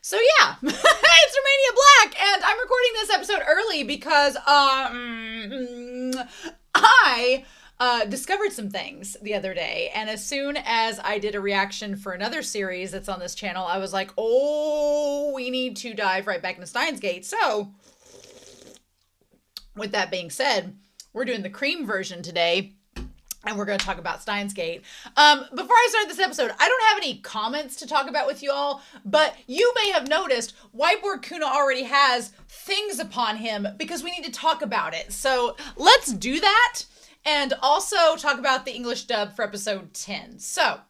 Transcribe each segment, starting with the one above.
So yeah, it's Romania Black, and I'm recording this episode early because I discovered some things the other day, and as soon as I did a reaction for another series that's on this channel, I was like, oh, we need to dive right back into Steins Gate. So, with that being said, we're doing the cream version today. And we're going to talk about Steins Gate. Before I start this episode, I don't have any comments to talk about with you all, but you may have noticed Whiteboard Kuna already has things upon him because we need to talk about it. So let's do that and also talk about the English dub for episode 10. So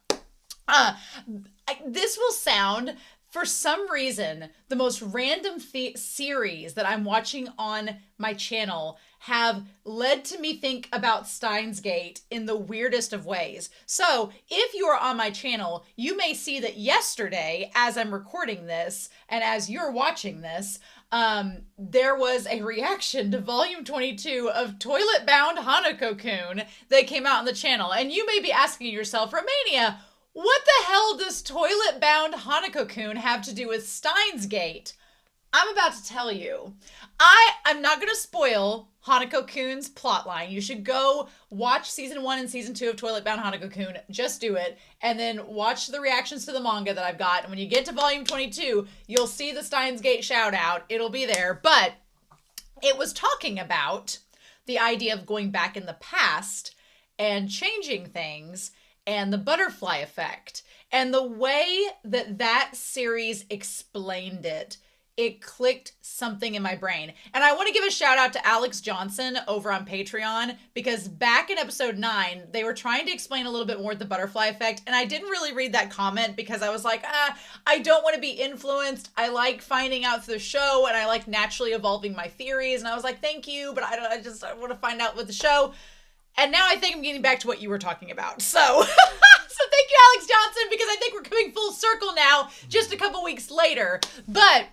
this will sound, for some reason, the most random series that I'm watching on my channel have led to me think about Steins Gate in the weirdest of ways. So if you are on my channel, you may see that yesterday, as I'm recording this and as you're watching this, there was a reaction to volume 22 of Toilet Bound Hanako-kun that came out on the channel. And you may be asking yourself, Romania, what the hell does Toilet Bound Hanako-kun have to do with Steins Gate? I'm about to tell you. I'm not going to spoil Hanako-kun's plotline. You should go watch season 1 and season 2 of Toilet Bound Hanako-kun. Just do it. And then watch the reactions to the manga that I've got. And when you get to volume 22, you'll see the Steins Gate shout out. It'll be there. But it was talking about the idea of going back in the past and changing things and the butterfly effect. And the way that that series explained it, it clicked something in my brain. And I want to give a shout out to Alex Johnson over on Patreon, because back in episode 9, they were trying to explain a little bit more the butterfly effect. And I didn't really read that comment because I was like, I don't want to be influenced. I like finding out through the show and I like naturally evolving my theories. And I was like, thank you, but I want to find out with the show. And now I think I'm getting back to what you were talking about. So, so thank you, Alex Johnson, because I think we're coming full circle now, just a couple weeks later. But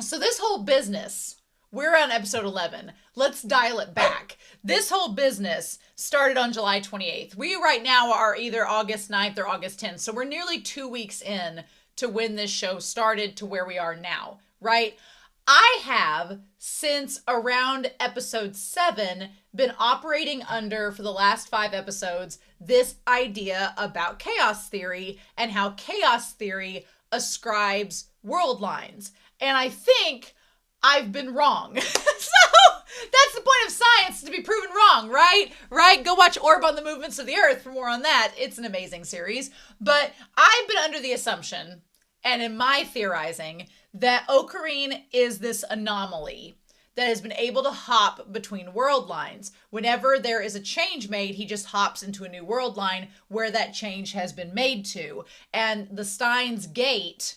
so this whole business, we're on episode 11. Let's dial it back. This whole business started on July 28th. We right now are either August 9th or August 10th. So we're nearly 2 weeks in to when this show started to where we are now, right? I have, since around episode 7, been operating under, for the last 5 episodes, this idea about chaos theory and how chaos theory ascribes world lines. And I think I've been wrong. So that's the point of science, to be proven wrong, right? Right? Go watch Orb on the Movements of the Earth for more on that. It's an amazing series. But I've been under the assumption, and in my theorizing, that Ocarine is this anomaly that has been able to hop between world lines. Whenever there is a change made, he just hops into a new world line where that change has been made to. And the Steins Gate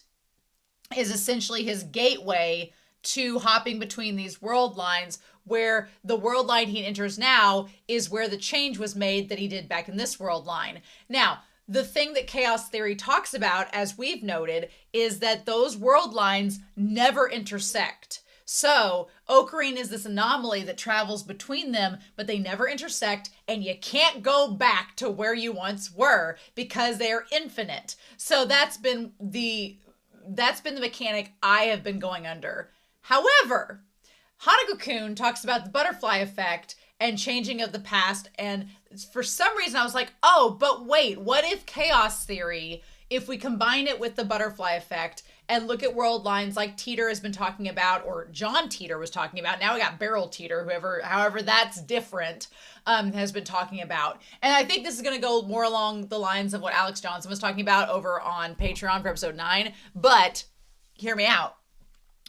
is essentially his gateway to hopping between these world lines, where the world line he enters now is where the change was made that he did back in this world line. Now, the thing that chaos theory talks about, as we've noted, is that those world lines never intersect. So Ocarine is this anomaly that travels between them, but they never intersect, and you can't go back to where you once were because they're infinite. So that's been the mechanic I have been going under. However, Hanako-kun talks about the butterfly effect and changing of the past, and for some reason I was like, oh, but wait, what if chaos theory, if we combine it with the butterfly effect and look at world lines like Teeter has been talking about, or John Teeter was talking about, now we got Beryl Teeter, however that's different, has been talking about. And I think this is going to go more along the lines of what Alex Johnson was talking about over on Patreon for episode 9, but hear me out.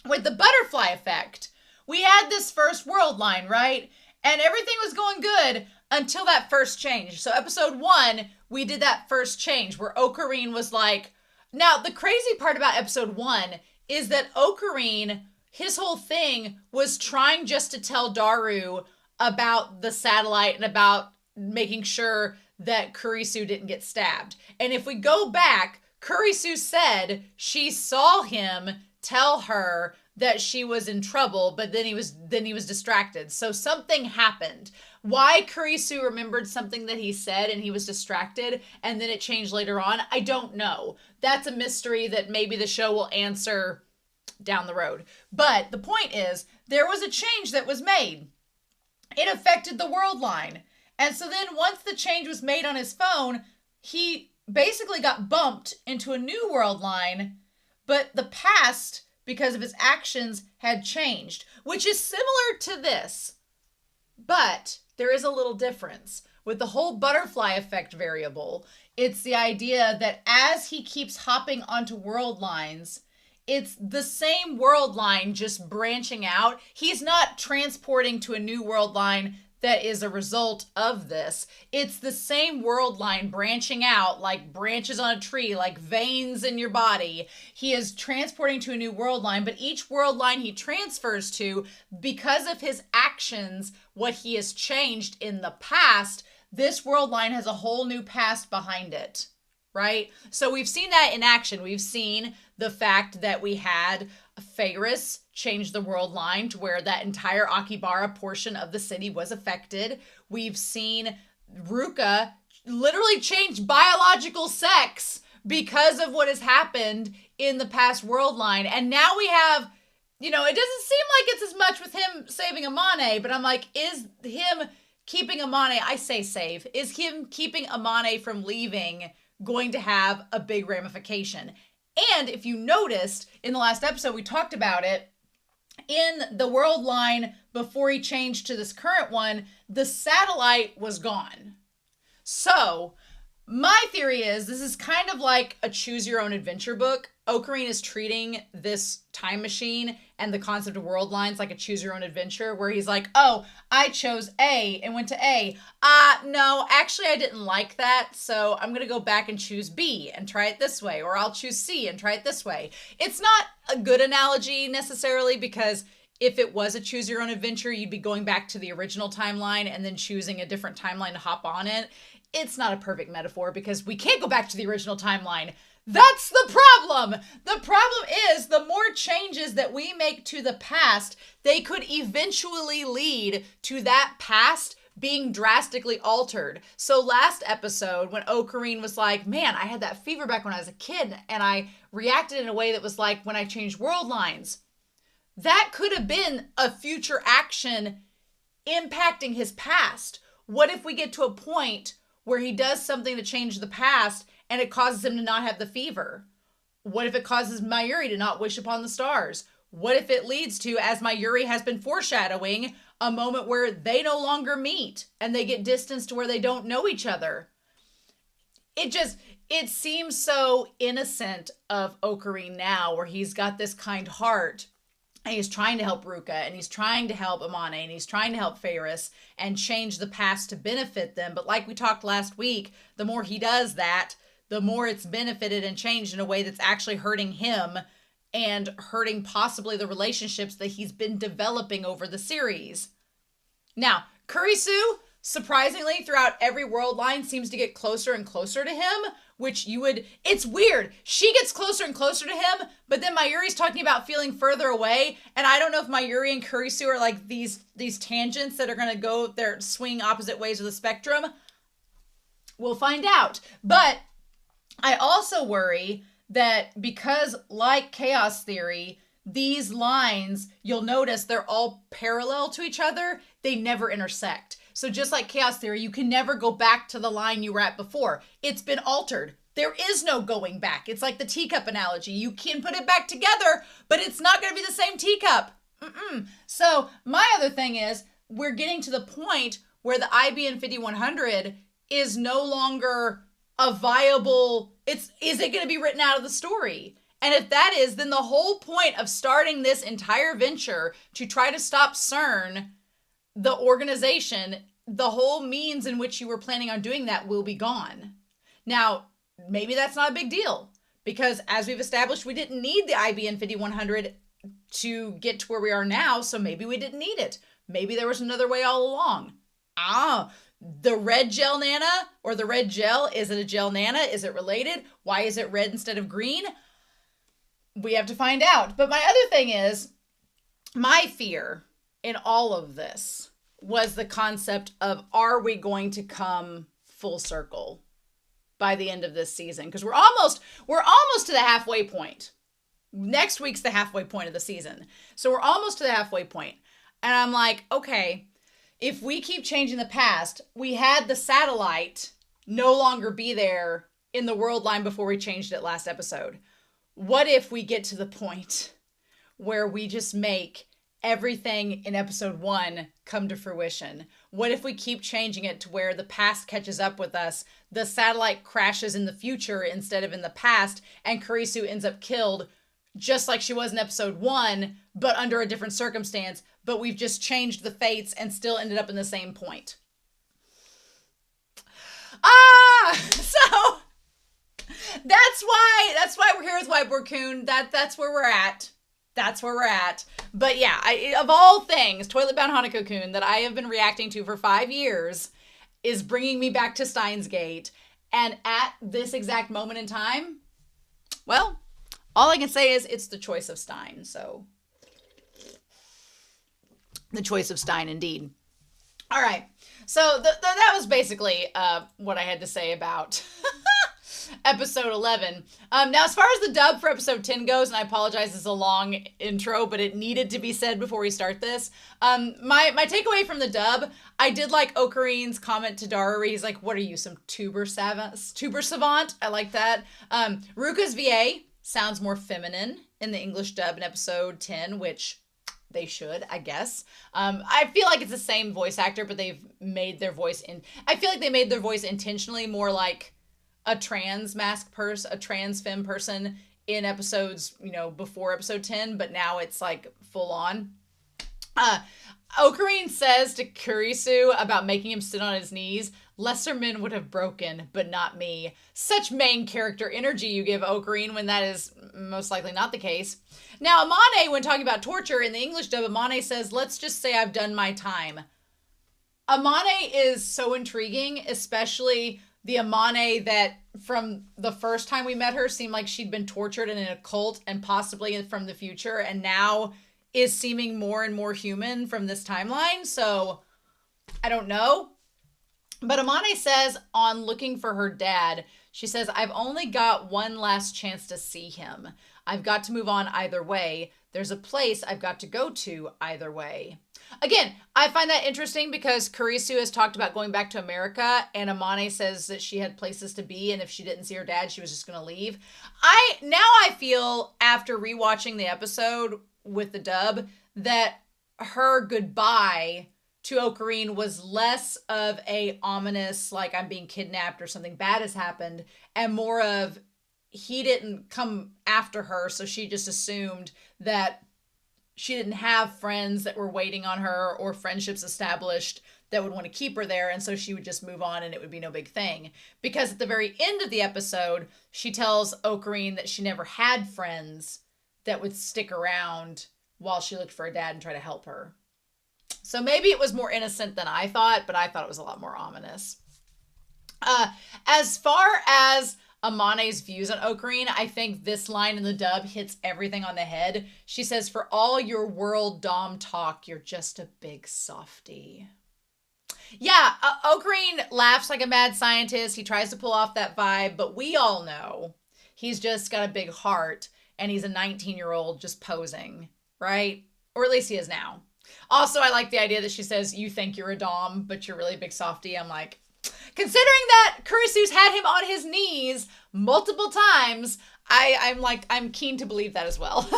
With the butterfly effect, we had this first world line, right? And everything was going good until that first change. So episode 1, we did that first change where Ocarine was like, now the crazy part about episode 1 is that Ocarine, his whole thing was trying just to tell Daru about the satellite and about making sure that Kurisu didn't get stabbed. And if we go back, Kurisu said she saw him tell her that she was in trouble, but then he was distracted. So something happened. Why Kurisu remembered something that he said and he was distracted and then it changed later on, I don't know. That's a mystery that maybe the show will answer down the road. But the point is, there was a change that was made. It affected the world line. And so then once the change was made on his phone, he basically got bumped into a new world line, but the past, because of his actions, had changed, which is similar to this. But there is a little difference. With the whole butterfly effect variable, it's the idea that as he keeps hopping onto world lines, it's the same world line just branching out. He's not transporting to a new world line that is a result of this. It's the same world line branching out like branches on a tree, like veins in your body. He is transporting to a new world line, but each world line he transfers to, because of his actions, what he has changed in the past, this world line has a whole new past behind it, right? So we've seen that in action. We've seen the fact that we had Ferris change the world line to where that entire Akibara portion of the city was affected. We've seen Ruka literally change biological sex because of what has happened in the past world line. And now we have, it doesn't seem like it's as much with him saving Amane, but I'm like, is him keeping Amane, is him keeping Amane from leaving going to have a big ramification? And if you noticed in the last episode, we talked about it, in the world line before he changed to this current one, the satellite was gone. So my theory is this is kind of like a choose your own adventure book. Ocarina is treating this time machine and the concept of world lines like a choose your own adventure, where he's like, oh, I chose A and went to A. No, actually I didn't like that. So I'm going to go back and choose B and try it this way, or I'll choose C and try it this way. It's not a good analogy necessarily, because if it was a choose your own adventure, you'd be going back to the original timeline and then choosing a different timeline to hop on it. It's not a perfect metaphor because we can't go back to the original timeline. That's the problem. The problem is the more changes that we make to the past, they could eventually lead to that past being drastically altered. So last episode, when Ocarina was like, man, I had that fever back when I was a kid and I reacted in a way that was like when I changed world lines. That could have been a future action impacting his past. What if we get to a point where he does something to change the past and it causes him to not have the fever? What if it causes Mayuri to not wish upon the stars? What if it leads to, as Mayuri has been foreshadowing, a moment where they no longer meet and they get distanced to where they don't know each other? It seems so innocent of Ocarina now, where he's got this kind heart and he's trying to help Ruka and he's trying to help Amane and he's trying to help Ferris and change the past to benefit them. But like we talked last week, the more he does that, the more it's benefited and changed in a way that's actually hurting him and hurting possibly the relationships that he's been developing over the series. Now, Kurisu, surprisingly, throughout every world line, seems to get closer and closer to him, it's weird. She gets closer and closer to him, but then Mayuri's talking about feeling further away, and I don't know if Mayuri and Kurisu are like these tangents that are going to go, they're swing opposite ways of the spectrum. We'll find out. But I also worry that because, like Chaos Theory, these lines, you'll notice they're all parallel to each other. They never intersect. So just like Chaos Theory, you can never go back to the line you were at before. It's been altered. There is no going back. It's like the teacup analogy. You can put it back together, but it's not going to be the same teacup. So my other thing is, we're getting to the point where the IBN 5100 is no longer a viable, is it going to be written out of the story? And if that is, then the whole point of starting this entire venture to try to stop CERN, the organization, the whole means in which you were planning on doing that will be gone. Now, maybe that's not a big deal, because as we've established, we didn't need the IBN 5100 to get to where we are now, so maybe we didn't need it. Maybe there was another way all along. The red gel Nana or the red gel, is it a gel Nana? Is it related? Why is it red instead of green? We have to find out. But my other thing is, my fear in all of this was the concept of, are we going to come full circle by the end of this season? Because we're almost to the halfway point. Next week's the halfway point of the season. So we're almost to the halfway point. And I'm like, okay, if we keep changing the past, we had the satellite no longer be there in the world line before we changed it last episode. What if we get to the point where we just make everything in episode 1 come to fruition? What if we keep changing it to where the past catches up with us, the satellite crashes in the future instead of in the past, and Kurisu ends up killed just like she was in episode 1, but under a different circumstance, but we've just changed the fates and still ended up in the same point. So that's why we're here with Whiteboard Coon. That's where we're at. That's where we're at. But yeah, of all things, Toilet Bound Hanako-kun that I have been reacting to for 5 years is bringing me back to Steins Gate. And at this exact moment in time, well, all I can say is it's the choice of Stein. So the choice of Stein indeed. All right. So that was basically what I had to say about episode 11. Now, as far as the dub for episode 10 goes, and I apologize, it's a long intro, but it needed to be said before we start this. My takeaway from the dub, I did like Okarin's comment to Daru. He's like, what are you, some tuber savant? I like that. Ruka's VA sounds more feminine in the English dub in episode 10, which they should, I guess. I feel like it's the same voice actor, but they've made their voice I feel like they made their voice intentionally more like a trans a trans femme person in episodes, before episode 10, but now it's like full on. Okarin says to Kurisu about making him sit on his knees, lesser men would have broken, but not me. Such main character energy you give Okarin when that is most likely not the case. Now, Amane, when talking about torture in the English dub, Amane says, let's just say I've done my time. Amane is so intriguing, especially the Amane that from the first time we met her seemed like she'd been tortured in a cult and possibly from the future, and now is seeming more and more human from this timeline. So I don't know. But Amane says on looking for her dad, she says, I've only got one last chance to see him. I've got to move on either way. There's a place I've got to go to either way. Again, I find that interesting because Kurisu has talked about going back to America, and Amane says that she had places to be, and if she didn't see her dad, she was just going to leave. I feel, after rewatching the episode with the dub, that her goodbye to Okarin was less of a ominous, like I'm being kidnapped or something bad has happened, and more of he didn't come after her, so she just assumed that she didn't have friends that were waiting on her or friendships established that would want to keep her there, and so she would just move on and it would be no big thing. Because at the very end of the episode, she tells Okarin that she never had friends that would stick around while she looked for her dad and try to help her. So maybe it was more innocent than I thought, but I thought it was a lot more ominous. As far as Amane's views on Okarin, I think this line in the dub hits everything on the head. She says, for all your world dom talk, you're just a big softie. Yeah, Okarin laughs like a mad scientist. He tries to pull off that vibe, but we all know he's just got a big heart and he's a 19-year-old just posing, right? Or at least he is now. Also, I like the idea that she says, you think you're a dom, but you're really a big softie. I'm like, considering that Kurisu's had him on his knees multiple times, I'm keen to believe that as well.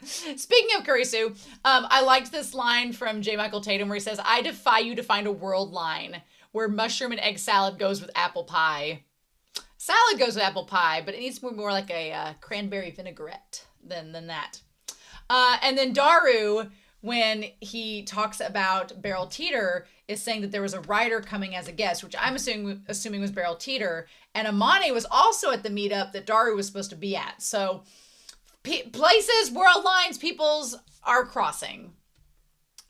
Speaking of Kurisu, I liked this line from J. Michael Tatum where he says, I defy you to find a world line where mushroom and egg salad goes with apple pie. Salad goes with apple pie, but it needs to be more like a cranberry vinaigrette than that. And then Daru, when he talks about Beryl Teeter, is saying that there was a writer coming as a guest, which I'm assuming was Beryl Teeter. And Amane was also at the meetup that Daru was supposed to be at. So places, world lines, peoples are crossing.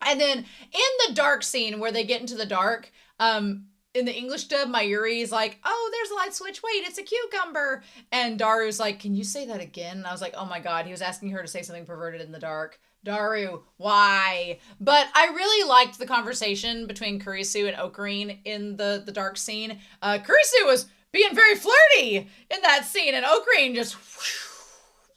And then in the dark scene where they get into the dark, in the English dub, Mayuri is like, oh, there's a light switch. Wait, it's a cucumber. And Daru's like, can you say that again? And I was like, oh my God, he was asking her to say something perverted in the dark. Daru, why? But I really liked the conversation between Kurisu and Okarin in the dark scene. Kurisu was being very flirty in that scene, and Okarin just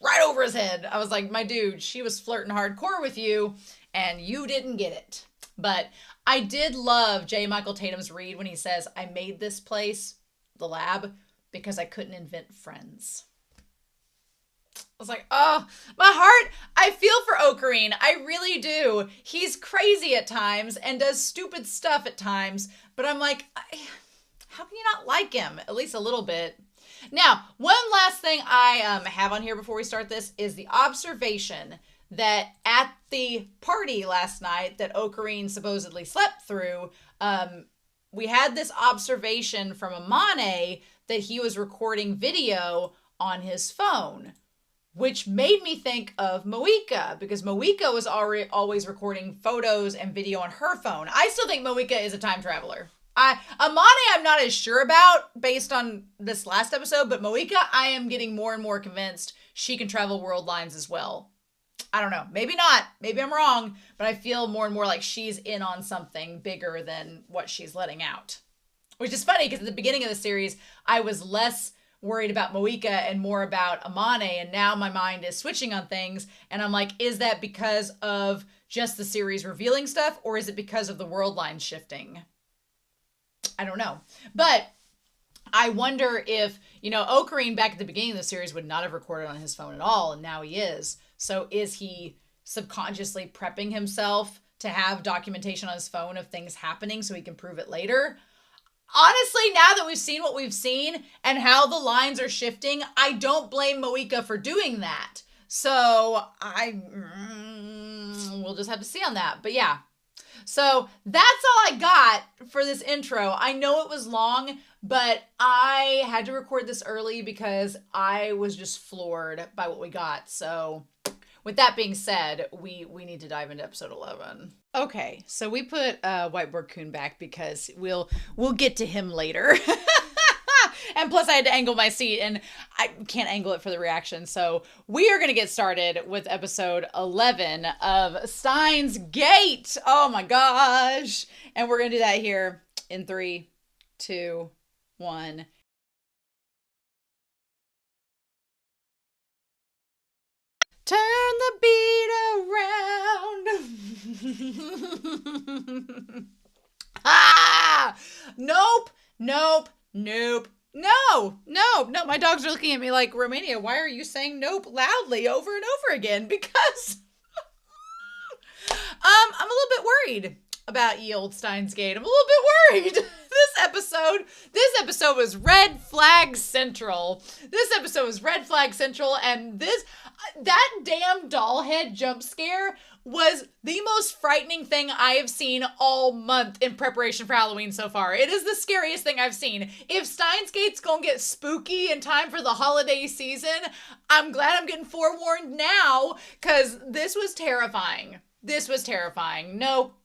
right over over his head. I was like, my dude, she was flirting hardcore with you and you didn't get it. But I did love J. Michael Tatum's read when he says, I made this place, the lab, because I couldn't invent friends. I was like, oh, my heart, I feel for Ocarine. I really do. He's crazy at times and does stupid stuff at times. But I'm like, how can you not like him? At least a little bit. Now, one last thing I have on here before we start this is the observation that at the party last night that Ocarine supposedly slept through, we had this observation from Amane that he was recording video on his phone, which made me think of Moeka, because Moeka was always recording photos and video on her phone. I still think Moeka is a time traveler. Amane I'm not as sure about based on this last episode, but Moeka I am getting more and more convinced she can travel world lines as well. I don't know. Maybe not. Maybe I'm wrong, but I feel more and more like she's in on something bigger than what she's letting out. Which is funny because at the beginning of the series, I was less worried about Moeka and more about Amane, and now my mind is switching on things, and I'm like, is that because of just the series revealing stuff, or is it because of the world lines shifting? I don't know. But I wonder if, Ocarine back at the beginning of the series would not have recorded on his phone at all, and now he is. So is he subconsciously prepping himself to have documentation on his phone of things happening so he can prove it later? Honestly, now that we've seen what we've seen and how the lines are shifting, I don't blame Moeka for doing that. So we'll just have to see on that. But yeah. So that's all I got for this intro. I know it was long, but I had to record this early because I was just floored by what we got. So with that being said, we need to dive into episode 11. Okay, so we put Whiteboard Coon back because we'll get to him later. And plus I had to angle my seat and I can't angle it for the reaction. So we are going to get started with episode 11 of Steins Gate. Oh my gosh. And we're going to do that here in 3, 2, 1. Turn the beat around. Ah! Nope. No, my dogs are looking at me like, Romania, why are you saying nope loudly over and over again? Because I'm a little bit worried about ye old Steins Gate. I'm a little bit worried. This episode was Red Flag Central. And that damn doll head jump scare was the most frightening thing I have seen all month in preparation for Halloween so far. It is the scariest thing I've seen. If Steins Gate's gonna get spooky in time for the holiday season, I'm glad I'm getting forewarned now, because this was terrifying. Nope.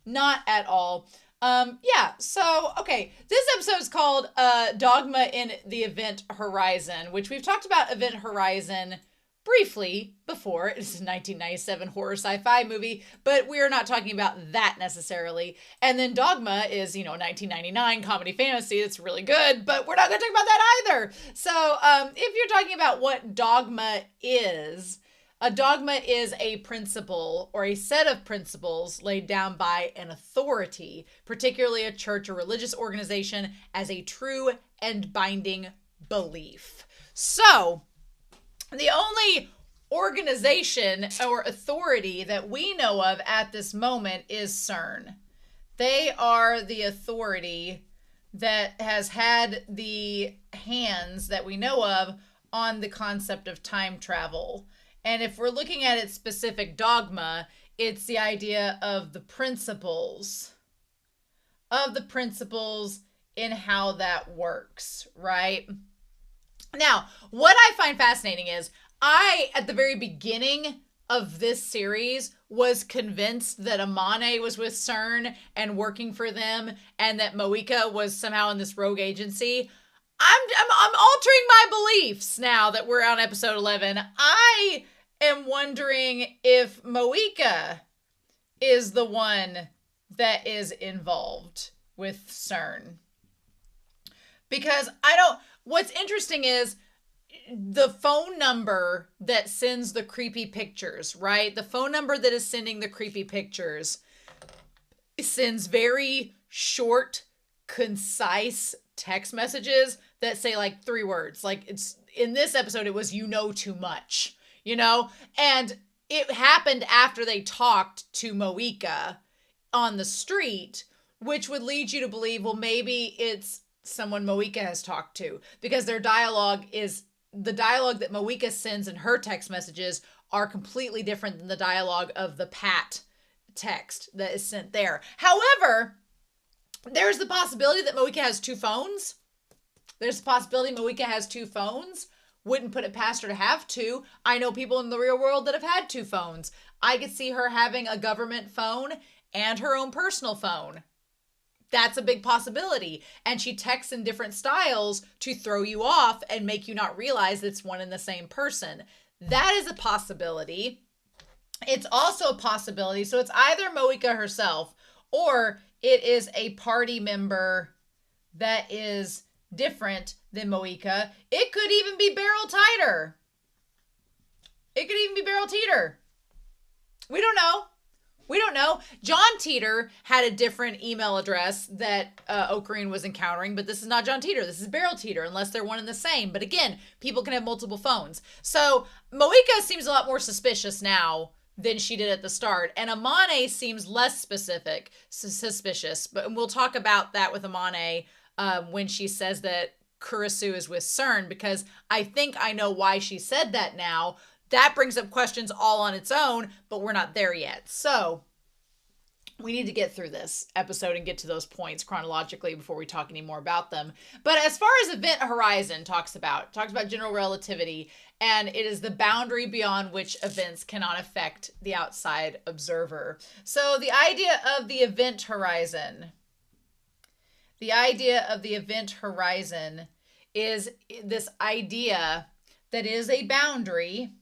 Not at all. Okay. This episode is called Dogma in the Event Horizon, which we've talked about Event Horizon briefly before. It's a 1997 horror sci-fi movie, but we're not talking about that necessarily. And then Dogma is, 1999 comedy fantasy. It's really good, but we're not going to talk about that either. So if you're talking about what Dogma is, a dogma is a principle or a set of principles laid down by an authority, particularly a church or religious organization, as a true and binding belief. So, the only organization or authority that we know of at this moment is CERN. They are the authority that has had the hands that we know of on the concept of time travel. And if we're looking at its specific dogma, it's the idea of the principles in how that works, right? Now, what I find fascinating is at the very beginning of this series, was convinced that Amane was with CERN and working for them, and that Moeka was somehow in this rogue agency. I'm altering my beliefs now that we're on episode 11. I am wondering if Moeka is the one that is involved with CERN. Because what's interesting is the phone number that sends the creepy pictures, right? The phone number that is sending the creepy pictures sends very short, concise text messages that say like 3 words. Like, it's in this episode, it was, "You know too much," and it happened after they talked to Moeka on the street, which would lead you to believe, well, maybe it's someone Moeka has talked to, because their dialogue is the dialogue that Moeka sends in her text messages are completely different than the dialogue of the Pat text that is sent there. However, there's the possibility that Moeka has 2 phones. There's the possibility Moeka has 2 phones. Wouldn't put it past her to have 2. I know people in the real world that have had 2 phones. I could see her having a government phone and her own personal phone. That's a big possibility. And she texts in different styles to throw you off and make you not realize it's one and the same person. That is a possibility. It's also a possibility. So it's either Moeka herself, or it is a party member that is different than Moeka. It could even be Beryl Titer. We don't know. John Teeter had a different email address that Ocarine was encountering, but this is not John Teeter. This is Beryl Teeter, unless they're one and the same. But again, people can have multiple phones. So Moeka seems a lot more suspicious now than she did at the start. And Amane seems less suspicious. But we'll talk about that with Amane when she says that Kurisu is with CERN, because I think I know why she said that now. That brings up questions all on its own, but we're not there yet. So we need to get through this episode and get to those points chronologically before we talk any more about them. But as far as Event Horizon talks about general relativity, and it is the boundary beyond which events cannot affect the outside observer. So the idea of the event horizon is this idea that is a boundary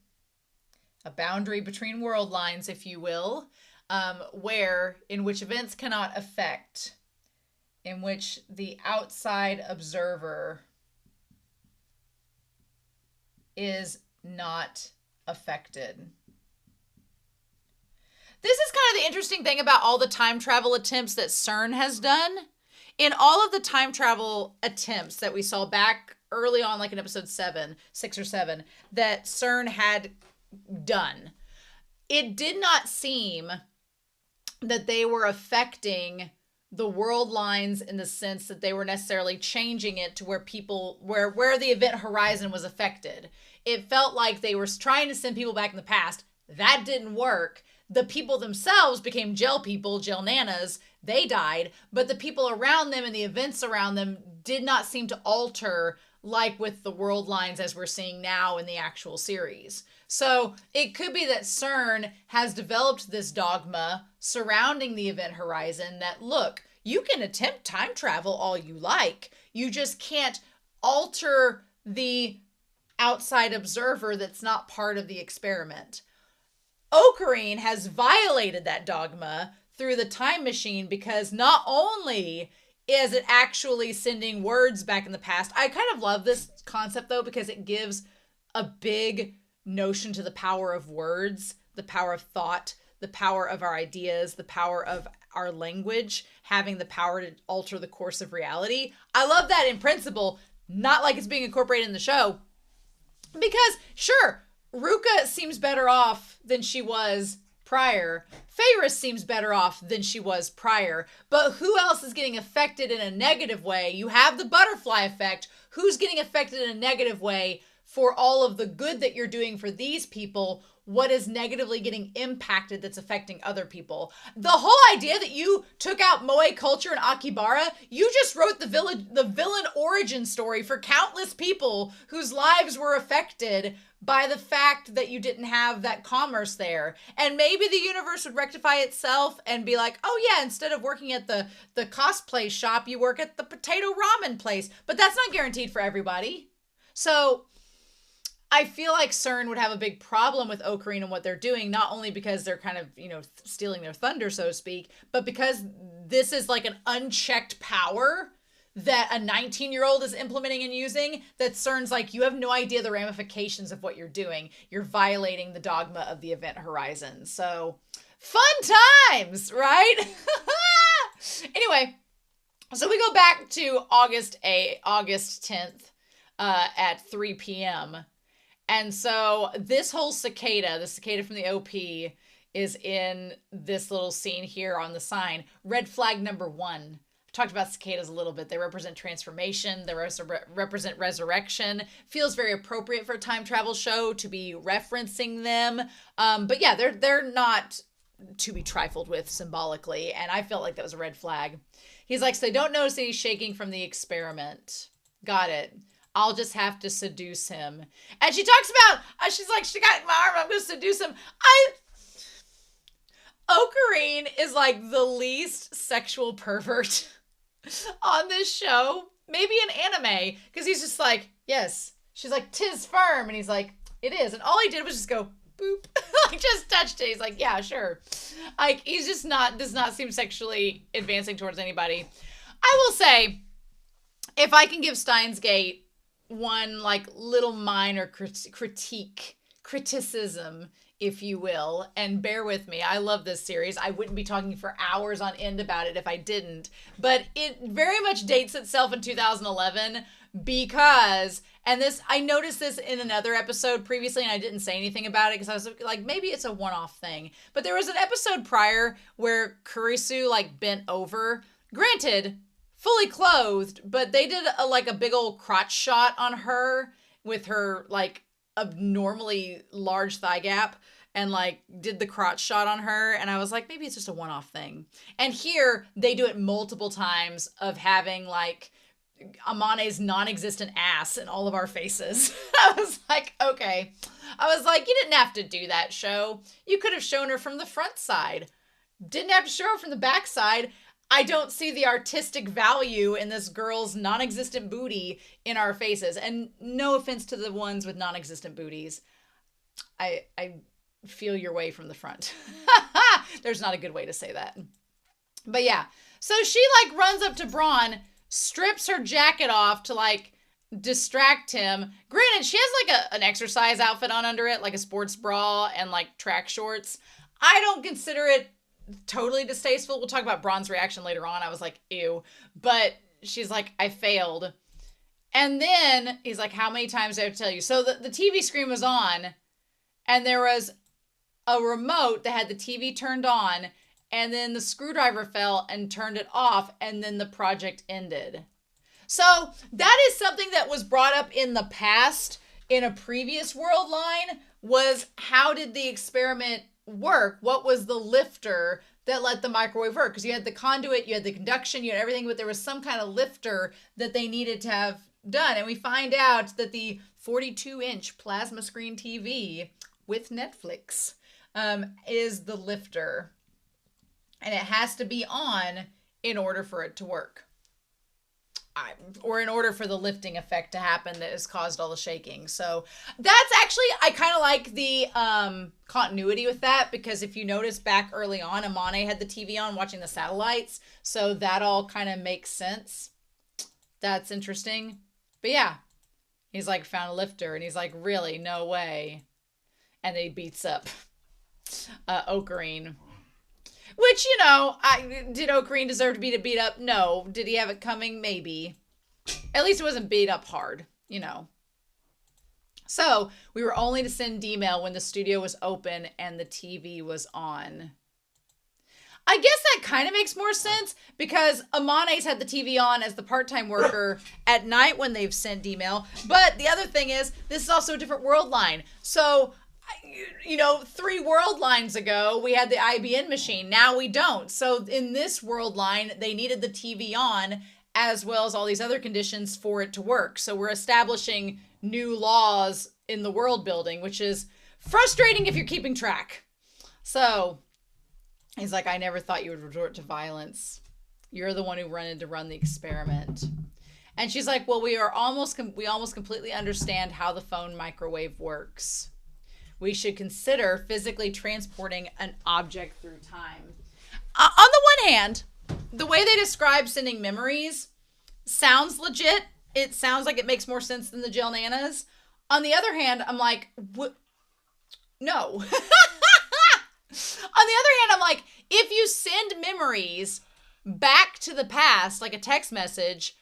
between world lines, if you will, in which events cannot affect, in which the outside observer is not affected. This is kind of the interesting thing about all the time travel attempts that CERN has done. In all of the time travel attempts that we saw back early on, like in episode 6 or 7, that CERN had done, it did not seem that they were affecting the world lines in the sense that they were necessarily changing it to where the event horizon was affected. It felt like they were trying to send people back in the past. That didn't work. The people themselves became gel nanas. They died, but the people around them and the events around them did not seem to alter, like with the world lines as we're seeing now in the actual series. So it could be that CERN has developed this dogma surrounding the event horizon that, look, you can attempt time travel all you like. You just can't alter the outside observer that's not part of the experiment. Ocarine has violated that dogma through the time machine, because not only is it actually sending words back in the past. I kind of love this concept, though, because it gives a big notion to the power of words, the power of thought, the power of our ideas, the power of our language, having the power to alter the course of reality. I love that in principle, not like it's being incorporated in the show. Because, sure, Ruka seems better off than she was prior. Feyris seems better off than she was prior. But who else is getting affected in a negative way? You have the butterfly effect. Who's getting affected in a negative way for all of the good that you're doing for these people? What is negatively getting impacted that's affecting other people? The whole idea that you took out Moe culture and Akibara, you just wrote the villain origin story for countless people whose lives were affected by the fact that you didn't have that commerce there. And maybe the universe would rectify itself and be like, oh yeah, instead of working at the cosplay shop, you work at the potato ramen place. But that's not guaranteed for everybody. So I feel like CERN would have a big problem with Ocarina and what they're doing, not only because they're kind of, stealing their thunder, so to speak, but because this is like an unchecked power that a 19-year-old is implementing and using that CERN's like, you have no idea the ramifications of what you're doing. You're violating the dogma of the event horizon. So fun times, right? Anyway, so we go back to August 10th at 3 p.m. And so this whole cicada, the cicada from the OP, is in this little scene here on the sign. Red flag number 1. Talked about cicadas a little bit. They represent transformation. They represent resurrection. Feels very appropriate for a time travel show to be referencing them. But yeah, they're not to be trifled with symbolically. And I felt like that was a red flag. He's like, so they don't notice any shaking from the experiment. Got it. I'll just have to seduce him. And she talks about, she's like, she got my arm, I'm going to seduce him. Ocarine is like the least sexual pervert on this show, maybe in anime, because he's just like, yes. She's like, 'tis firm, and he's like, it is. And all he did was just go boop, like just touched it. He's like, yeah, sure. Like he's just does not seem sexually advancing towards anybody. I will say, if I can give Steins Gate one like little minor criticism, if you will, and bear with me. I love this series. I wouldn't be talking for hours on end about it if I didn't, but it very much dates itself in 2011 because, and this, I noticed this in another episode previously and I didn't say anything about it because I was like, maybe it's a one-off thing, but there was an episode prior where Kurisu like bent over, granted, fully clothed, but they did a big old crotch shot on her with her like abnormally large thigh gap and like did the crotch shot on her. And I was like, maybe it's just a one-off thing. And here they do it multiple times of having like Amane's non-existent ass in all of our faces. I was like, okay. I was like, you didn't have to do that, show. You could have shown her from the front side. Didn't have to show her from the back side. I don't see the artistic value in this girl's non-existent booty in our faces. And no offense to the ones with non-existent booties. I feel your way from the front. There's not a good way to say that. But yeah. So she like runs up to Braun, strips her jacket off to like distract him. Granted, she has like an exercise outfit on under it, like a sports bra and like track shorts. I don't consider it totally distasteful. We'll talk about Braun's reaction later on. I was like, ew. But she's like, I failed. And then he's like, how many times do I have to tell you? So the TV screen was on and there was a remote that had the TV turned on and then the screwdriver fell and turned it off and then the project ended. So that is something that was brought up in the past in a previous world line was how did the experiment work? What was the lifter that let the microwave work? Because you had the conduit, you had the conduction, you had everything, but there was some kind of lifter that they needed to have done. And we find out that the 42-inch plasma screen TV with Netflix is the lifter. And it has to be on in order for it to work. Or in order for the lifting effect to happen that has caused all the shaking. So that's actually, I kind of like the continuity with that because if you notice back early on, Amane had the TV on watching the satellites. So that all kind of makes sense. That's interesting. But yeah, he's like found a lifter and he's like, really? No way. And then he beats up Ocarine. Which, you know, did Ocarine deserve to be beat up? No. Did he have it coming? Maybe. At least it wasn't beat up hard, you know. So, we were only to send D-mail when the studio was open and the TV was on. I guess that kind of makes more sense because Amane's had the TV on as the part-time worker at night when they've sent D-mail. But the other thing is, this is also a different world line. So, you know, 3 world lines ago, we had the IBM machine. Now we don't. So in this world line, they needed the TV on as well as all these other conditions for it to work. So we're establishing new laws in the world building, which is frustrating if you're keeping track. So he's like, I never thought you would resort to violence. You're the one who wanted to run the experiment. And she's like, well, we almost completely understand how the phone microwave works. We should consider physically transporting an object through time. On the one hand, the way they describe sending memories sounds legit. It sounds like it makes more sense than the gel nanas. On the other hand, I'm like, what? No. On the other hand, I'm like, if you send memories back to the past, like a text message,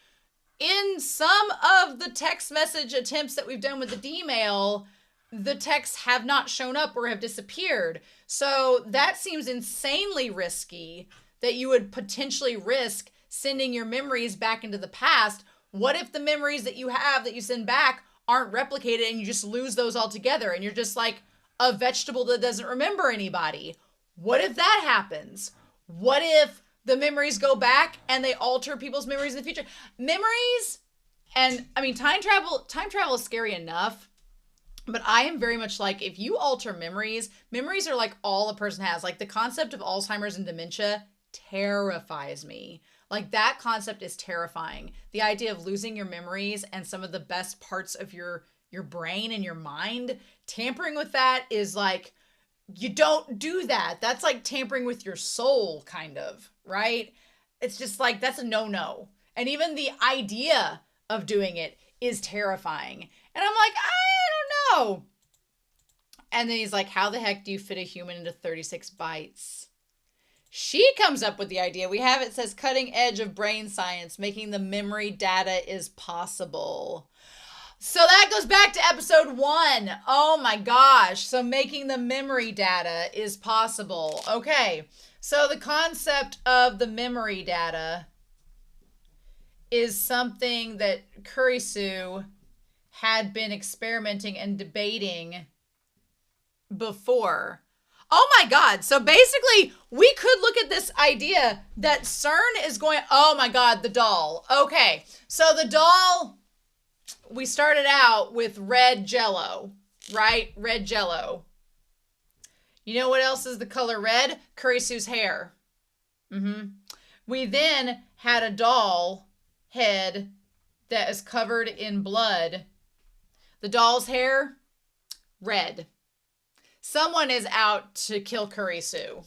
in some of the text message attempts that we've done with the D-mail, the texts have not shown up or have disappeared. So that seems insanely risky that you would potentially risk sending your memories back into the past. What if the memories that you have that you send back aren't replicated and you just lose those altogether and you're just like a vegetable that doesn't remember anybody? What if that happens? What if the memories go back and they alter people's memories in the future? Memories, and I mean, time travel is scary enough, but I am very much like, if you alter memories are like all a person has. Like the concept of Alzheimer's and dementia terrifies me. Like that concept is terrifying. The idea of losing your memories and some of the best parts of your brain and your mind, tampering with that is like, you don't do that. That's like tampering with your soul, kind of, right? It's just like, that's a no-no. And even the idea of doing it is terrifying. And I'm like, I don't know. And then he's like, how the heck do you fit a human into 36 bytes? She comes up with the idea. We have, it says, cutting edge of brain science, making the memory data is possible. So that goes back to episode 1. Oh my gosh. So making the memory data is possible. Okay. So the concept of the memory data is something that Kurisu had been experimenting and debating before. Oh my God. So basically, we could look at this idea that CERN is going, oh my God, the doll. Okay. So the doll, we started out with red jello, right? Red jello. You know what else is the color red? Kurisu's hair. We then had a doll head that is covered in blood. The doll's hair, red. Someone is out to kill Kurisu.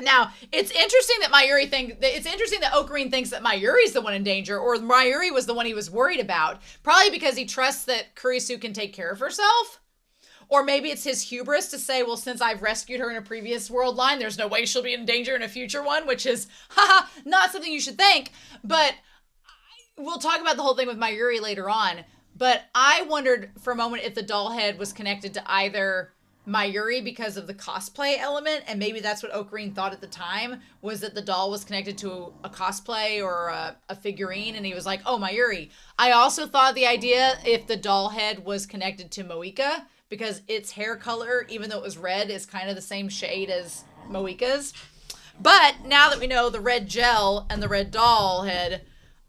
Now, it's interesting that Ocarine thinks that Mayuri's the one in danger, or Mayuri was the one he was worried about. Probably because he trusts that Kurisu can take care of herself. Or maybe it's his hubris to say, well, since I've rescued her in a previous world line, there's no way she'll be in danger in a future one, which is, not something you should think. But we'll talk about the whole thing with Mayuri later on. But I wondered for a moment if the doll head was connected to either Mayuri because of the cosplay element, and maybe that's what Ocarine thought at the time, was that the doll was connected to a cosplay or a figurine, and he was like, oh, Mayuri. I also thought the idea if the doll head was connected to Moika, because its hair color, even though it was red, is kind of the same shade as Moika's. But now that we know the red gel and the red doll head,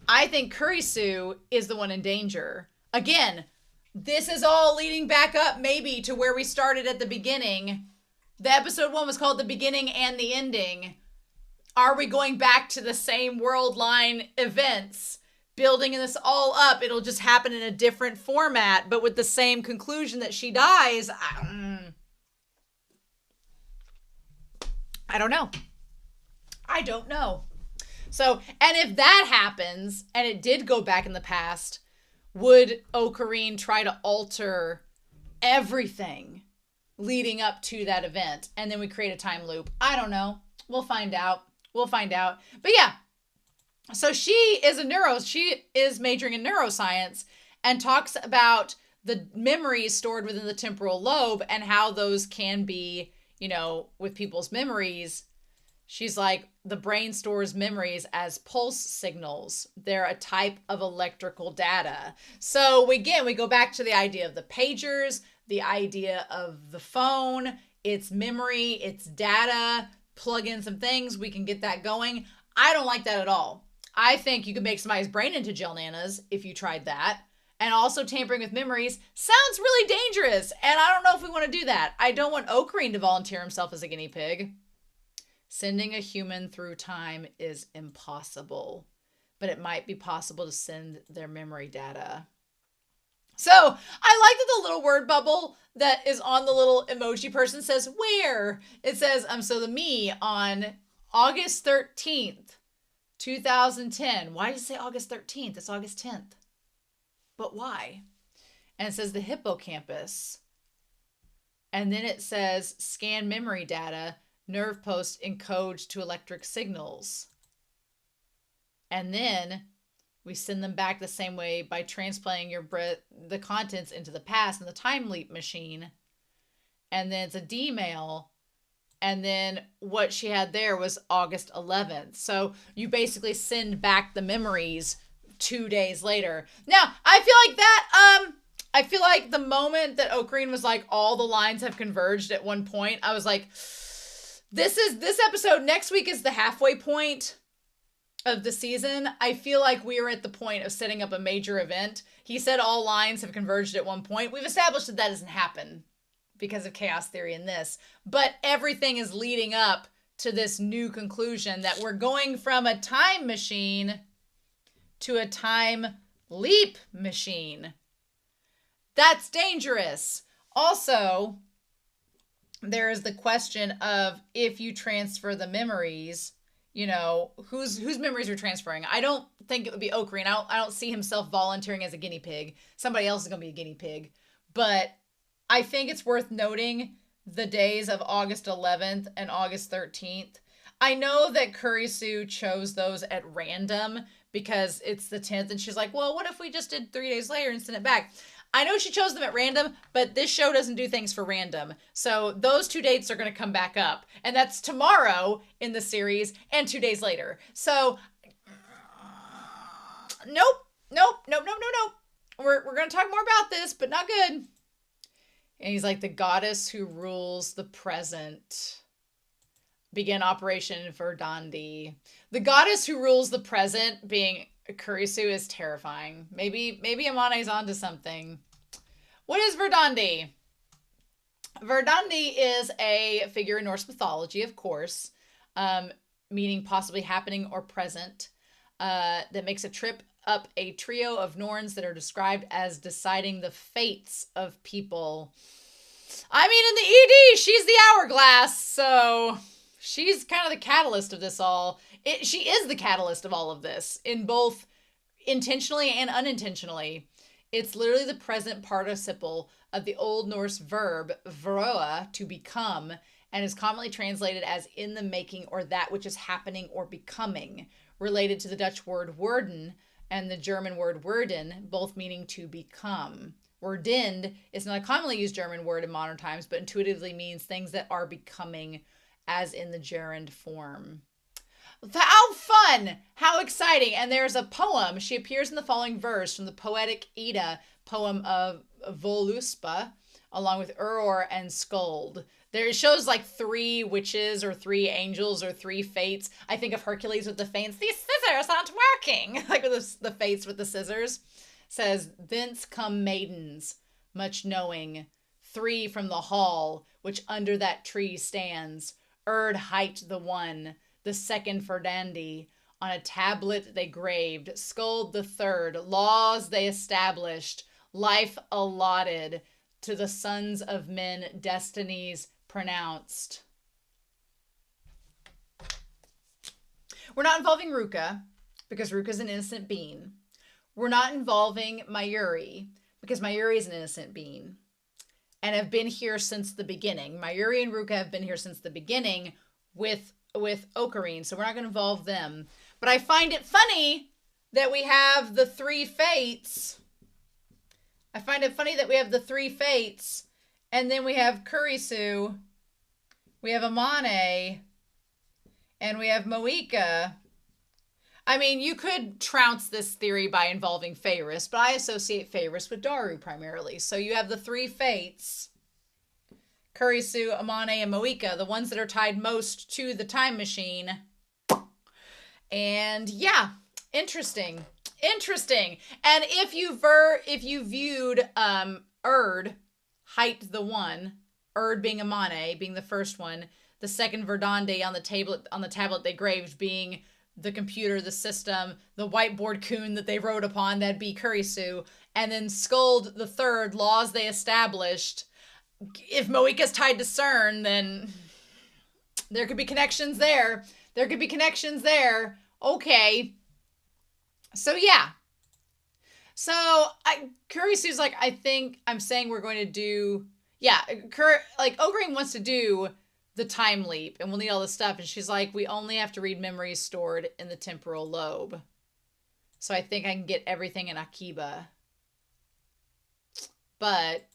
I think Kurisu is the one in danger. Again, this is all leading back up maybe to where we started at the beginning. The episode 1 was called The Beginning and the Ending. Are we going back to the same world line events? Building this all up, it'll just happen in a different format, but with the same conclusion that she dies. I don't know. I don't know. So, and if that happens, and it did go back in the past, would Ocarine try to alter everything leading up to that event? And then we create a time loop. I don't know. We'll find out. But yeah. So she is majoring in neuroscience and talks about the memories stored within the temporal lobe and how those can be, with people's memories. She's like, the brain stores memories as pulse signals. They're a type of electrical data. So again, we go back to the idea of the pagers, the idea of the phone, it's memory, it's data, plug in some things, we can get that going. I don't like that at all. I think you could make somebody's brain into gel nanas if you tried that. And also tampering with memories sounds really dangerous. And I don't know if we want to do that. I don't want Ocarine to volunteer himself as a guinea pig. Sending a human through time is impossible. But it might be possible to send their memory data. So I like that the little word bubble that is on the little emoji person says, where? It says, so the me on August 13th, 2010. Why does it say August 13th? It's August 10th. But why? And it says the hippocampus. And then it says scan memory data, nerve post encodes to electric signals. And then we send them back the same way by transplanting the contents into the past in the time leap machine. And then it's a D-mail. And then what she had there was August 11th. So you basically send back the memories 2 days later. Now, I feel like the moment that Ocarina was like, all the lines have converged at one point, I was like, this episode, next week is the halfway point of the season. I feel like we are at the point of setting up a major event. He said all lines have converged at one point. We've established that doesn't happen because of chaos theory in this, but everything is leading up to this new conclusion that we're going from a time machine to a time leap machine. That's dangerous. Also, there is the question of if you transfer the memories, whose memories are transferring. I don't think it would be Ocarina. I don't see himself volunteering as a guinea pig. Somebody else is going to be a guinea pig. But I think it's worth noting the days of August 11th and August 13th. I know that Kurisu chose those at random because it's the 10th, and she's like, well, what if we just did 3 days later and sent it back? I know she chose them at random, but this show doesn't do things for random. So those 2 dates are going to come back up. And that's tomorrow in the series and 2 days later. So, nope. We're going to talk more about this, but not good. And he's like, the goddess who rules the present. Begin Operation Verdandi. The goddess who rules the present being Kurisu is terrifying. Maybe Amane's onto something. What is Verdandi? Verdandi is a figure in Norse mythology, of course, meaning possibly happening or present, that makes a trip up a trio of Norns that are described as deciding the fates of people. I mean, in the ED, she's the hourglass, so she's kind of the catalyst of this all. She is the catalyst of all of this, in both intentionally and unintentionally. It's literally the present participle of the Old Norse verb vroa, to become, and is commonly translated as in the making or that which is happening or becoming, related to the Dutch word worden and the German word werden, both meaning to become. Werdend is not a commonly used German word in modern times, but intuitively means things that are becoming, as in the gerund form. How fun! How exciting! And there's a poem. She appears in the following verse from the poetic Edda poem of Voluspa, along with Uror and Skuld. There it shows like 3 witches or 3 angels or 3 fates. I think of Hercules with the fates. These scissors aren't working. Like with the fates with the scissors. Says, thence come maidens, much knowing, 3 from the hall, which under that tree stands. Erd hight the one, the second for dandy. On a tablet they graved, Skuld the third, laws they established, life allotted, to the sons of men destinies pronounced. We're not involving Ruka, because Ruka's an innocent being. We're not involving Mayuri, because Mayuri is an innocent being and have been here since the beginning. Mayuri and Ruka have been here since the beginning with Ocarine, so we're not going to involve them. But I find it funny that we have the 3 fates. I find it funny that we have the 3 fates, and then we have Kurisu, we have Amane, and we have Moika. I mean, you could trounce this theory by involving Feyris, but I associate Feyris with Daru primarily. So you have the 3 fates, Kurisu, Amane, and Moika, the ones that are tied most to the time machine. And yeah, interesting. And if you viewed Erd, height the one, Erd being Amane, being the first one, the second Verdandi on the tablet they graved being the computer, the system, the whiteboard coon that they wrote upon, that'd be Kurisu, and then Skuld the third, laws they established. If Moika's tied to CERN, then there could be connections there. Okay. So yeah. So Kurisu's like, I think I'm saying we're going to do, yeah, like Ogreen wants to do the time leap and we'll need all this stuff. And she's like, we only have to read memories stored in the temporal lobe. So I think I can get everything in Akiba. But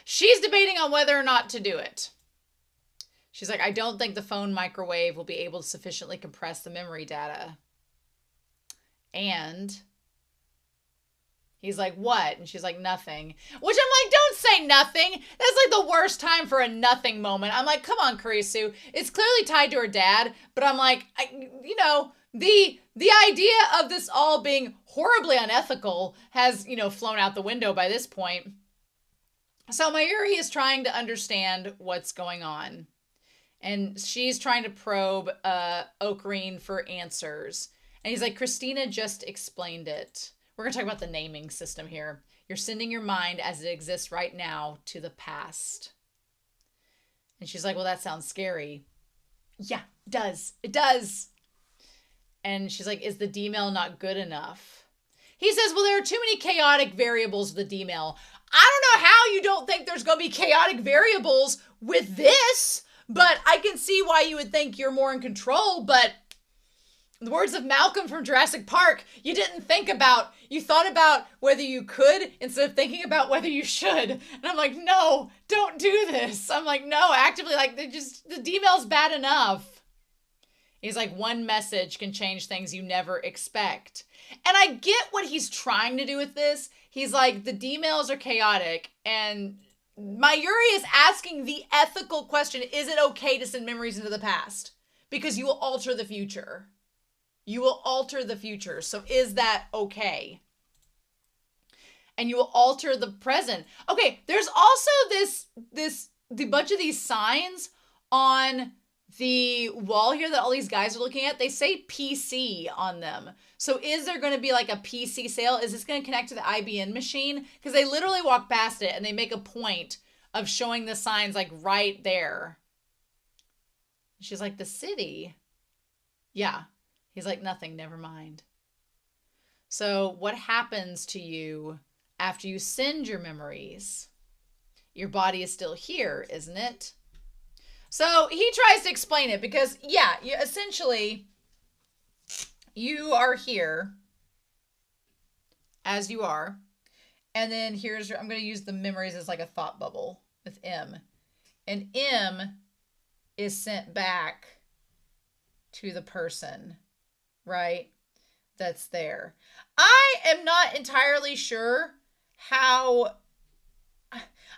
she's debating on whether or not to do it. She's like, I don't think the phone microwave will be able to sufficiently compress the memory data. And he's like, what? And she's like, nothing. Which I'm like, don't say nothing. That's like the worst time for a nothing moment. I'm like, come on, Kurisu. It's clearly tied to her dad. But I'm like, the idea of this all being horribly unethical has, flown out the window by this point. So Mayuri is trying to understand what's going on. And she's trying to probe Ocarine for answers. And he's like, Christina just explained it. We're going to talk about the naming system here. You're sending your mind as it exists right now to the past. And she's like, well, that sounds scary. Yeah, it does. It does. And she's like, is the D-mail not good enough? He says, well, there are too many chaotic variables with the D-mail. I don't know how you don't think there's going to be chaotic variables with this, but I can see why you would think you're more in control. But in the words of Malcolm from Jurassic Park, you thought about whether you could instead of thinking about whether you should. And I'm like, no, don't do this. I'm like, no, actively, like, the D-mail's bad enough. He's like, one message can change things you never expect. And I get what he's trying to do with this. He's like, the D-mails are chaotic. And Mayuri is asking the ethical question, is it okay to send memories into the past? Because you will alter the future. You will alter the future. So is that okay? And you will alter the present. Okay, there's also the bunch of these signs on the wall here that all these guys are looking at. They say PC on them. So is there going to be like a PC sale? Is this going to connect to the IBM machine? Because they literally walk past it and they make a point of showing the signs like right there. She's like, the city? Yeah. He's like, nothing, never mind. So what happens to you after you send your memories? Your body is still here, isn't it? So he tries to explain it because, yeah, essentially, you are here as you are. And then I'm going to use the memories as like a thought bubble with M. And M is sent back to the person, right? That's there. I am not entirely sure how...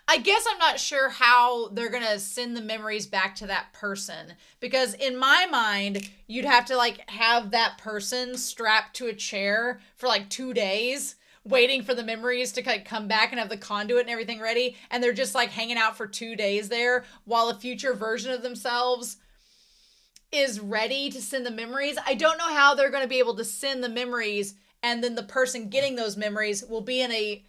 I guess I'm not sure how they're going to send the memories back to that person. Because in my mind, you'd have to like have that person strapped to a chair for like 2 days, waiting for the memories to like come back and have the conduit and everything ready. And they're just like hanging out for 2 days there while a future version of themselves is ready to send the memories. I don't know how they're going to be able to send the memories and then the person getting those memories will be in a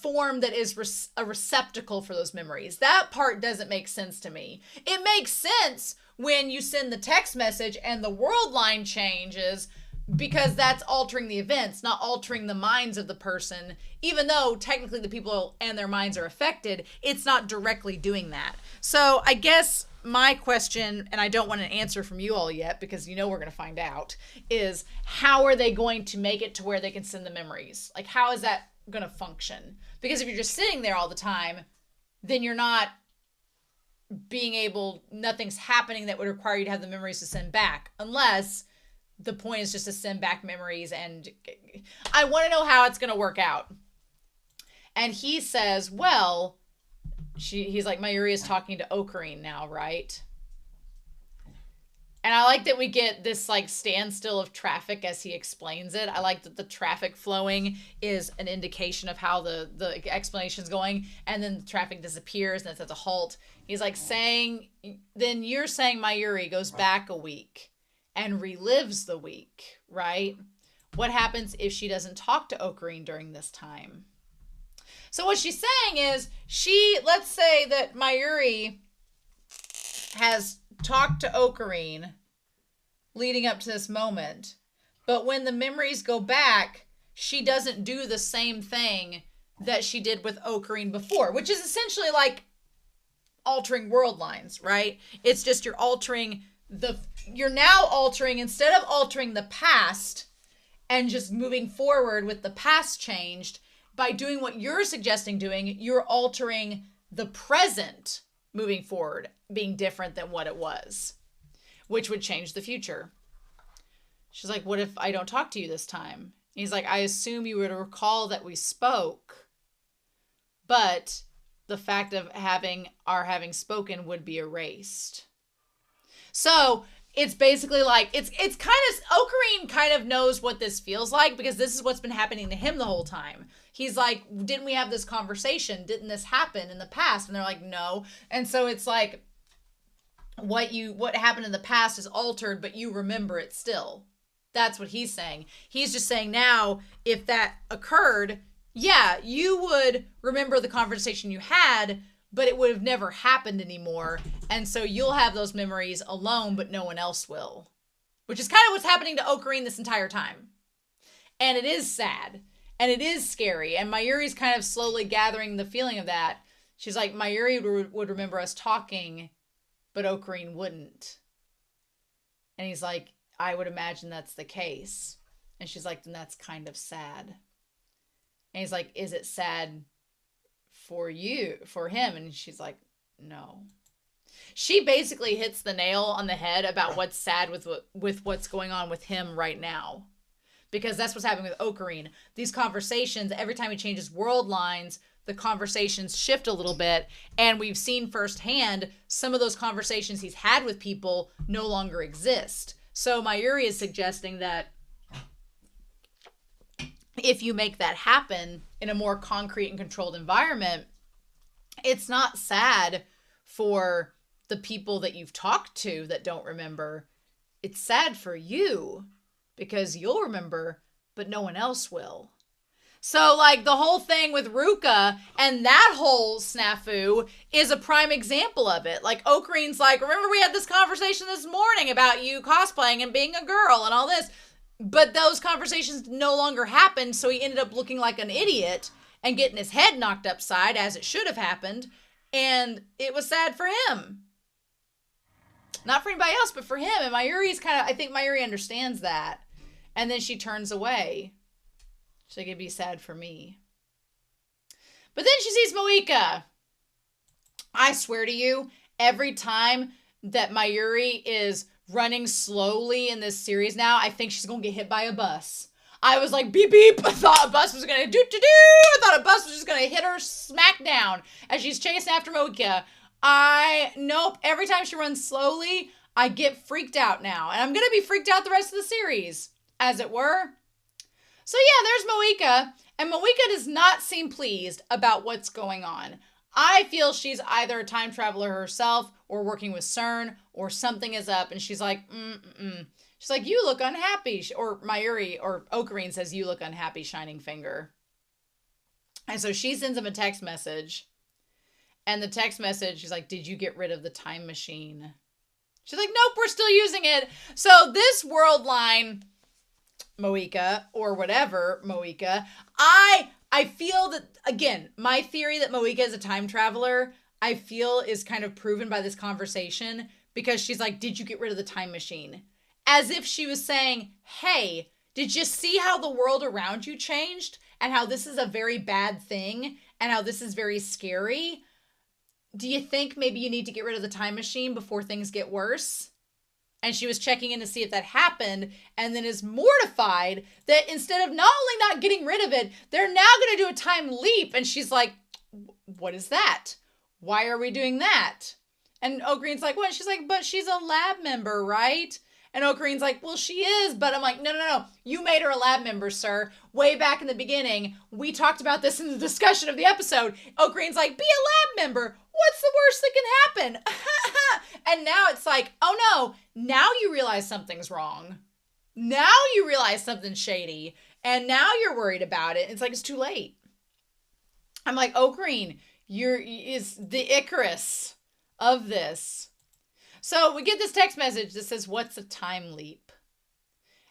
form that is a receptacle for those memories. That part doesn't make sense to me. It makes sense when you send the text message and the world line changes because that's altering the events, not altering the minds of the person. Even though technically the people and their minds are affected, it's not directly doing that. So I guess my question, and I don't want an answer from you all yet because we're going to find out, is how are they going to make it to where they can send the memories? Like, how is that going to function? Because if you're just sitting there all the time, then you're not nothing's happening that would require you to have the memories to send back, unless the point is just to send back memories. And I want to know how it's going to work out. And he says, well, he's like, Mayuri is talking to Ocarine now, right? And I like that we get this like standstill of traffic as he explains it. I like that the traffic flowing is an indication of how the explanation's going. And then the traffic disappears and it's at a halt. He's like then you're saying Mayuri goes back a week and relives the week, right? What happens if she doesn't talk to Ocarine during this time? So what she's saying is let's say that Mayuri has talked to Ocarine leading up to this moment, But when the memories go back, she doesn't do the same thing that she did with Ocarine before, which is essentially like altering world lines, right? It's just you're now altering, instead of altering the past and just moving forward with the past changed, by doing what you're suggesting doing, you're altering the present moving forward, being different than what it was, which would change the future. She's like, what if I don't talk to you this time? He's like, I assume you would recall that we spoke, but the fact of having spoken would be erased. So it's basically like, it's kind of, Ocarine kind of knows what this feels like, because this is what's been happening to him the whole time. He's like, didn't we have this conversation? Didn't this happen in the past? And they're like, no. And so it's like, what happened in the past is altered, but you remember it still. That's what he's saying. He's just saying now, if that occurred, yeah, you would remember the conversation you had, but it would have never happened anymore. And so you'll have those memories alone, but no one else will. Which is kind of what's happening to Ocarine this entire time. And it is sad. And it is scary. And Mayuri's kind of slowly gathering the feeling of that. She's like, Mayuri would remember us talking, but Ocarine wouldn't. And he's like, I would imagine that's the case. And she's like, then that's kind of sad. And he's like, is it sad for him? And she's like, no. She basically hits the nail on the head about what's sad with what's going on with him right now. Because that's what's happening with Ocarine. These conversations, every time he changes world lines, the conversations shift a little bit. And we've seen firsthand some of those conversations he's had with people no longer exist. So Mayuri is suggesting that if you make that happen in a more concrete and controlled environment, it's not sad for the people that you've talked to that don't remember. It's sad for you because you'll remember, but no one else will. So, like, the whole thing with Ruka and that whole snafu is a prime example of it. Like, Okarine's like, remember we had this conversation this morning about you cosplaying and being a girl and all this. But those conversations no longer happened, so he ended up looking like an idiot and getting his head knocked upside, as it should have happened. And it was sad for him. Not for anybody else, but for him. And Mayuri's I think Mayuri understands that. And then she turns away. She's like, it'd be sad for me. But then she sees Moika. I swear to you, every time that Mayuri is running slowly in this series now, I think she's going to get hit by a bus. I was like, beep, beep. I thought a bus was going to do-do-do. I thought a bus was just going to hit her smack down as she's chasing after Moika. Nope. Every time she runs slowly, I get freaked out now. And I'm going to be freaked out the rest of the series, as it were. So yeah, there's Moika, and Moika does not seem pleased about what's going on. I feel she's either a time traveler herself or working with CERN or something is up, and she's like, She's like, you look unhappy, or Mayuri or Ocarine says, you look unhappy, shining finger. And so she sends him a text message, and the text message, she's like, did you get rid of the time machine? She's like, nope, we're still using it. So this world line, Moika, or whatever, Moika, I feel that, again, my theory that Moika is a time traveler, I feel is kind of proven by this conversation, because she's like, did you get rid of the time machine? As if she was saying, hey, did you see how the world around you changed? And how this is a very bad thing? And how this is very scary? Do you think maybe you need to get rid of the time machine before things get worse? And she was checking in to see if that happened, and then is mortified that instead of not only not getting rid of it, they're now going to do a time leap. And she's like, what is that? Why are we doing that? And Okarine's like, what? She's like, but she's a lab member, right? And Okarine's like, well, she is. But I'm like, no. You made her a lab member, sir. Way back in the beginning, we talked about this in the discussion of the episode. Okarine's like, be a lab member. What's the worst that can happen? And now it's like, oh no, now you realize something's wrong. Now you realize something's shady. And now you're worried about it. It's like, it's too late. I'm like, Ocarine, is the Icarus of this. So we get this text message that says, what's a time leap?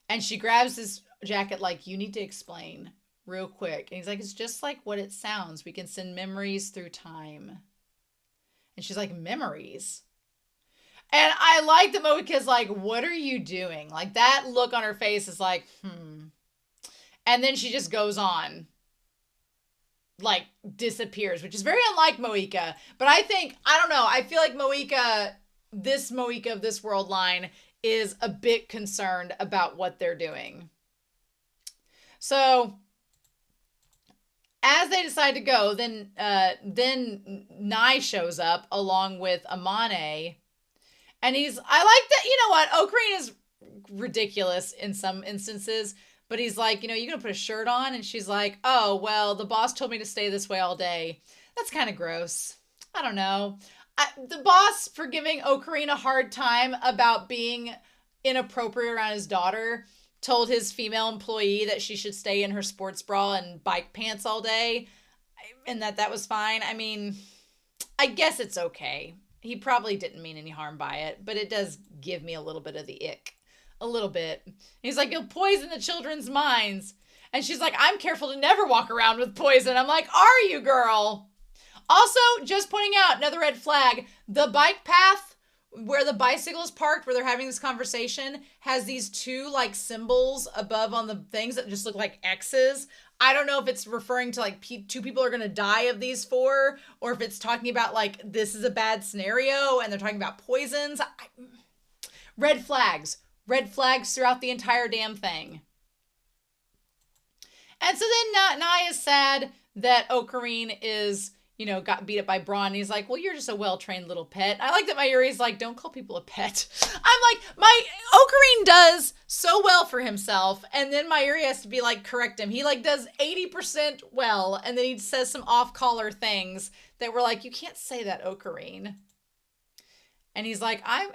And she grabs his jacket like, you need to explain real quick. And he's like, it's just like what it sounds. We can send memories through time. And she's like, memories? And I like the moment because, like, what are you doing? Like, that look on her face is like, And then she just goes on, like, disappears, which is very unlike Moeka. But I don't know, I feel like this Moeka of this world line is a bit concerned about what they're doing. So as they decide to go, then Nai shows up along with Amane. And I like that, you know what, Ocarina is ridiculous in some instances, but he's like, you gonna put a shirt on? And she's like, oh, well, the boss told me to stay this way all day. That's kind of gross. I don't know. The boss, for giving Ocarina a hard time about being inappropriate around his daughter, told his female employee that she should stay in her sports bra and bike pants all day, and that was fine. I mean, I guess it's okay. He probably didn't mean any harm by it, but it does give me a little bit of the ick. A little bit. He's like, you'll poison the children's minds. And she's like, I'm careful to never walk around with poison. I'm like, are you, girl? Also, just pointing out, another red flag, the bike path where the bicycle is parked, where they're having this conversation, has these two, like, symbols above on the things that just look like X's. I don't know if it's referring to, like, two people are going to die of these four, or if it's talking about, like, this is a bad scenario, and they're talking about poisons. Red flags. Red flags throughout the entire damn thing. And so then Nai is sad that Ocarina is, got beat up by Braun. And he's like, well, you're just a well-trained little pet. I like that Mayuri's like, don't call people a pet. I'm like, Ocarina does so well for himself. And then Mayuri has to be like, correct him. He like does 80% well. And then he says some off-color things that were like, you can't say that, Ocarina. And he's like, I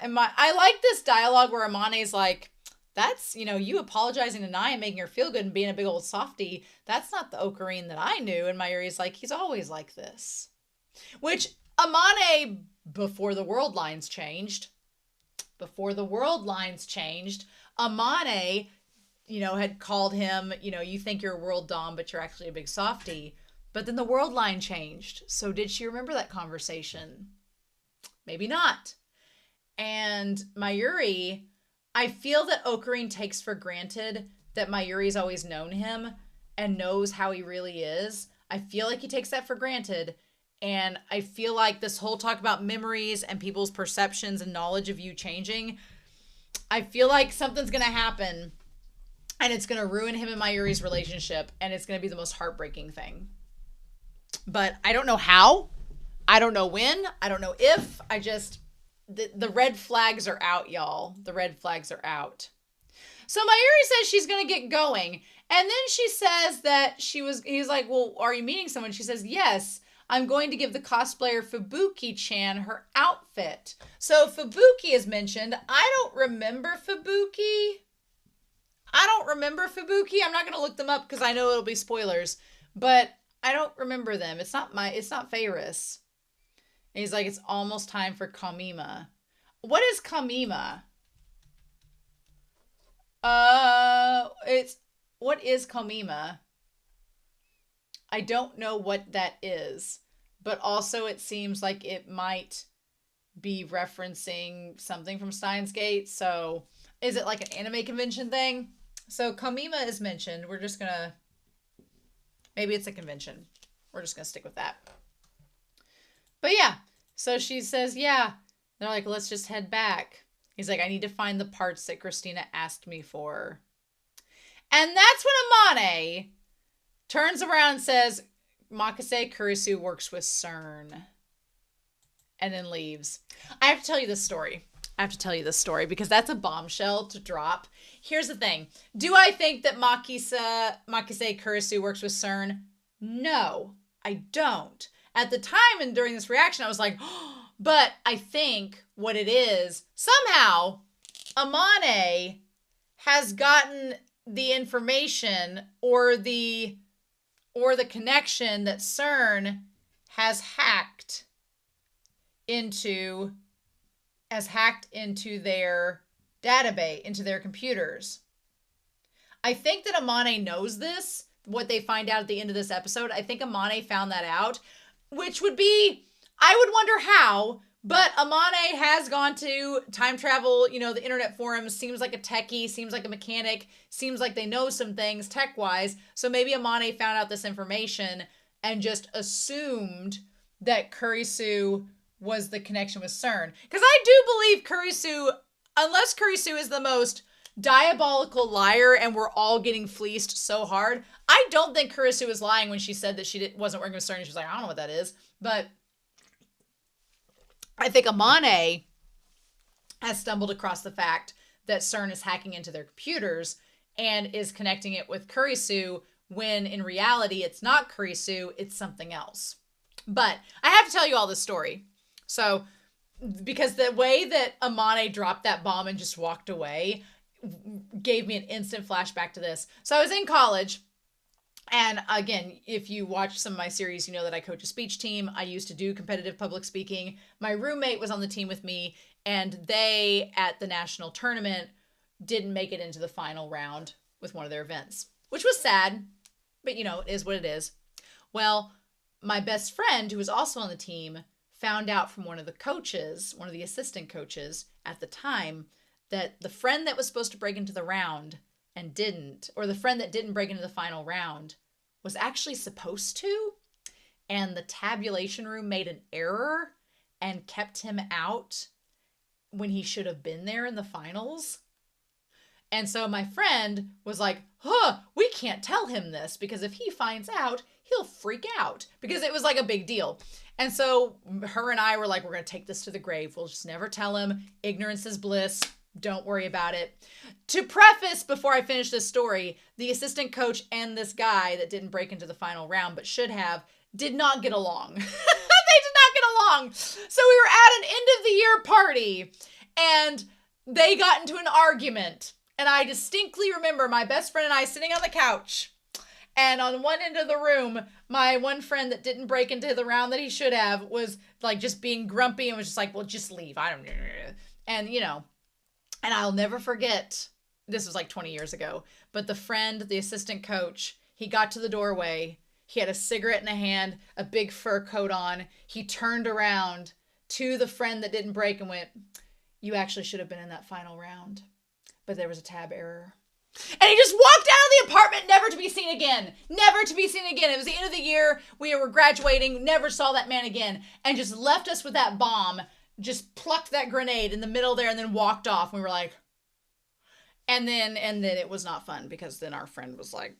like this dialogue where Amane's like, that's, you apologizing to Nai and making her feel good and being a big old softie. That's not the Ocarina that I knew. And Mayuri's like, he's always like this. Which Amane, before the world lines changed, Amane, had called him, you think you're a world dom, but you're actually a big softie. But then the world line changed. So did she remember that conversation? Maybe not. And Mayuri, I feel that Ocarina takes for granted that Mayuri's always known him and knows how he really is. I feel like he takes that for granted. And I feel like this whole talk about memories and people's perceptions and knowledge of you changing, I feel like something's going to happen and it's going to ruin him and Mayuri's relationship. And it's going to be the most heartbreaking thing. But I don't know how. I don't know when. I don't know if. The red flags are out, y'all. The red flags are out. So Mayuri says she's going to get going. And then she says that he's like, well, are you meeting someone? She says, yes, I'm going to give the cosplayer Fubuki-chan her outfit. So Fubuki is mentioned. I don't remember Fubuki. I'm not going to look them up because I know it'll be spoilers. But I don't remember them. It's not Feyris. And he's like, it's almost time for Kamima. What is Kamima? What is Kamima? I don't know what that is. But also it seems like it might be referencing something from Steins Gate. So is it like an anime convention thing? So Kamima is mentioned. We're just going to... Maybe it's a convention. We're just going to stick with that. But yeah, so she says, yeah. They're like, let's just head back. He's like, I need to find the parts that Christina asked me for. And that's when Amane turns around and says, Makase Kurisu works with CERN. And then leaves. I have to tell you this story because that's a bombshell to drop. Here's the thing. Do I think that Makase Kurisu works with CERN? No, I don't. At the time and during this reaction, I was like, oh, but I think what it is, somehow Amane has gotten the information or the connection that CERN has hacked into their database, into their computers. I think that Amane knows this, what they find out at the end of this episode. I think Amane found that out, which would be, I would wonder how, but Amane has gone to time travel, the internet forums, seems like a techie, seems like a mechanic, seems like they know some things tech-wise, so maybe Amane found out this information and just assumed that Kurisu was the connection with CERN. Because I do believe Kurisu, unless Kurisu is the most diabolical liar and we're all getting fleeced so hard, I don't think Kurisu was lying when she said that she wasn't working with CERN. She was like, I don't know what that is. But I think Amane has stumbled across the fact that CERN is hacking into their computers and is connecting it with Kurisu, when in reality it's not Kurisu, it's something else. But I have to tell you all this story. So, because the way that Amane dropped that bomb and just walked away gave me an instant flashback to this. So I was in college, and again, if you watch some of my series, you know that I coach a speech team. I used to do competitive public speaking. My roommate was on the team with me, and they, at the national tournament, didn't make it into the final round with one of their events, which was sad, but it is what it is. Well, my best friend, who was also on the team, found out from one of the coaches, one of the assistant coaches at the time, that the friend that was supposed to break into the round and didn't, or the friend that didn't break into the final round, was actually supposed to, and the tabulation room made an error and kept him out when he should have been there in the finals. And so my friend was like, we can't tell him this, because if he finds out, he'll freak out, because it was like a big deal. And so her and I were like, we're going to take this to the grave. We'll just never tell him. Ignorance is bliss. Don't worry about it. To preface, before I finish this story, the assistant coach and this guy that didn't break into the final round, but should have, did not get along. They did not get along. So we were at an end of the year party, and they got into an argument. And I distinctly remember my best friend and I sitting on the couch. And on one end of the room, my one friend that didn't break into the round that he should have was like just being grumpy and was just like, well, just leave. I don't. And, and I'll never forget, this was like 20 years ago, but the friend, the assistant coach, he got to the doorway. He had a cigarette in a hand, a big fur coat on. He turned around to the friend that didn't break and went, you actually should have been in that final round, but there was a tab error. And he just walked out of the apartment, never to be seen again. Never to be seen again. It was the end of the year. We were graduating. Never saw that man again. And just left us with that bomb. Just plucked that grenade in the middle there and then walked off. We were like, and then it was not fun, because then our friend was like,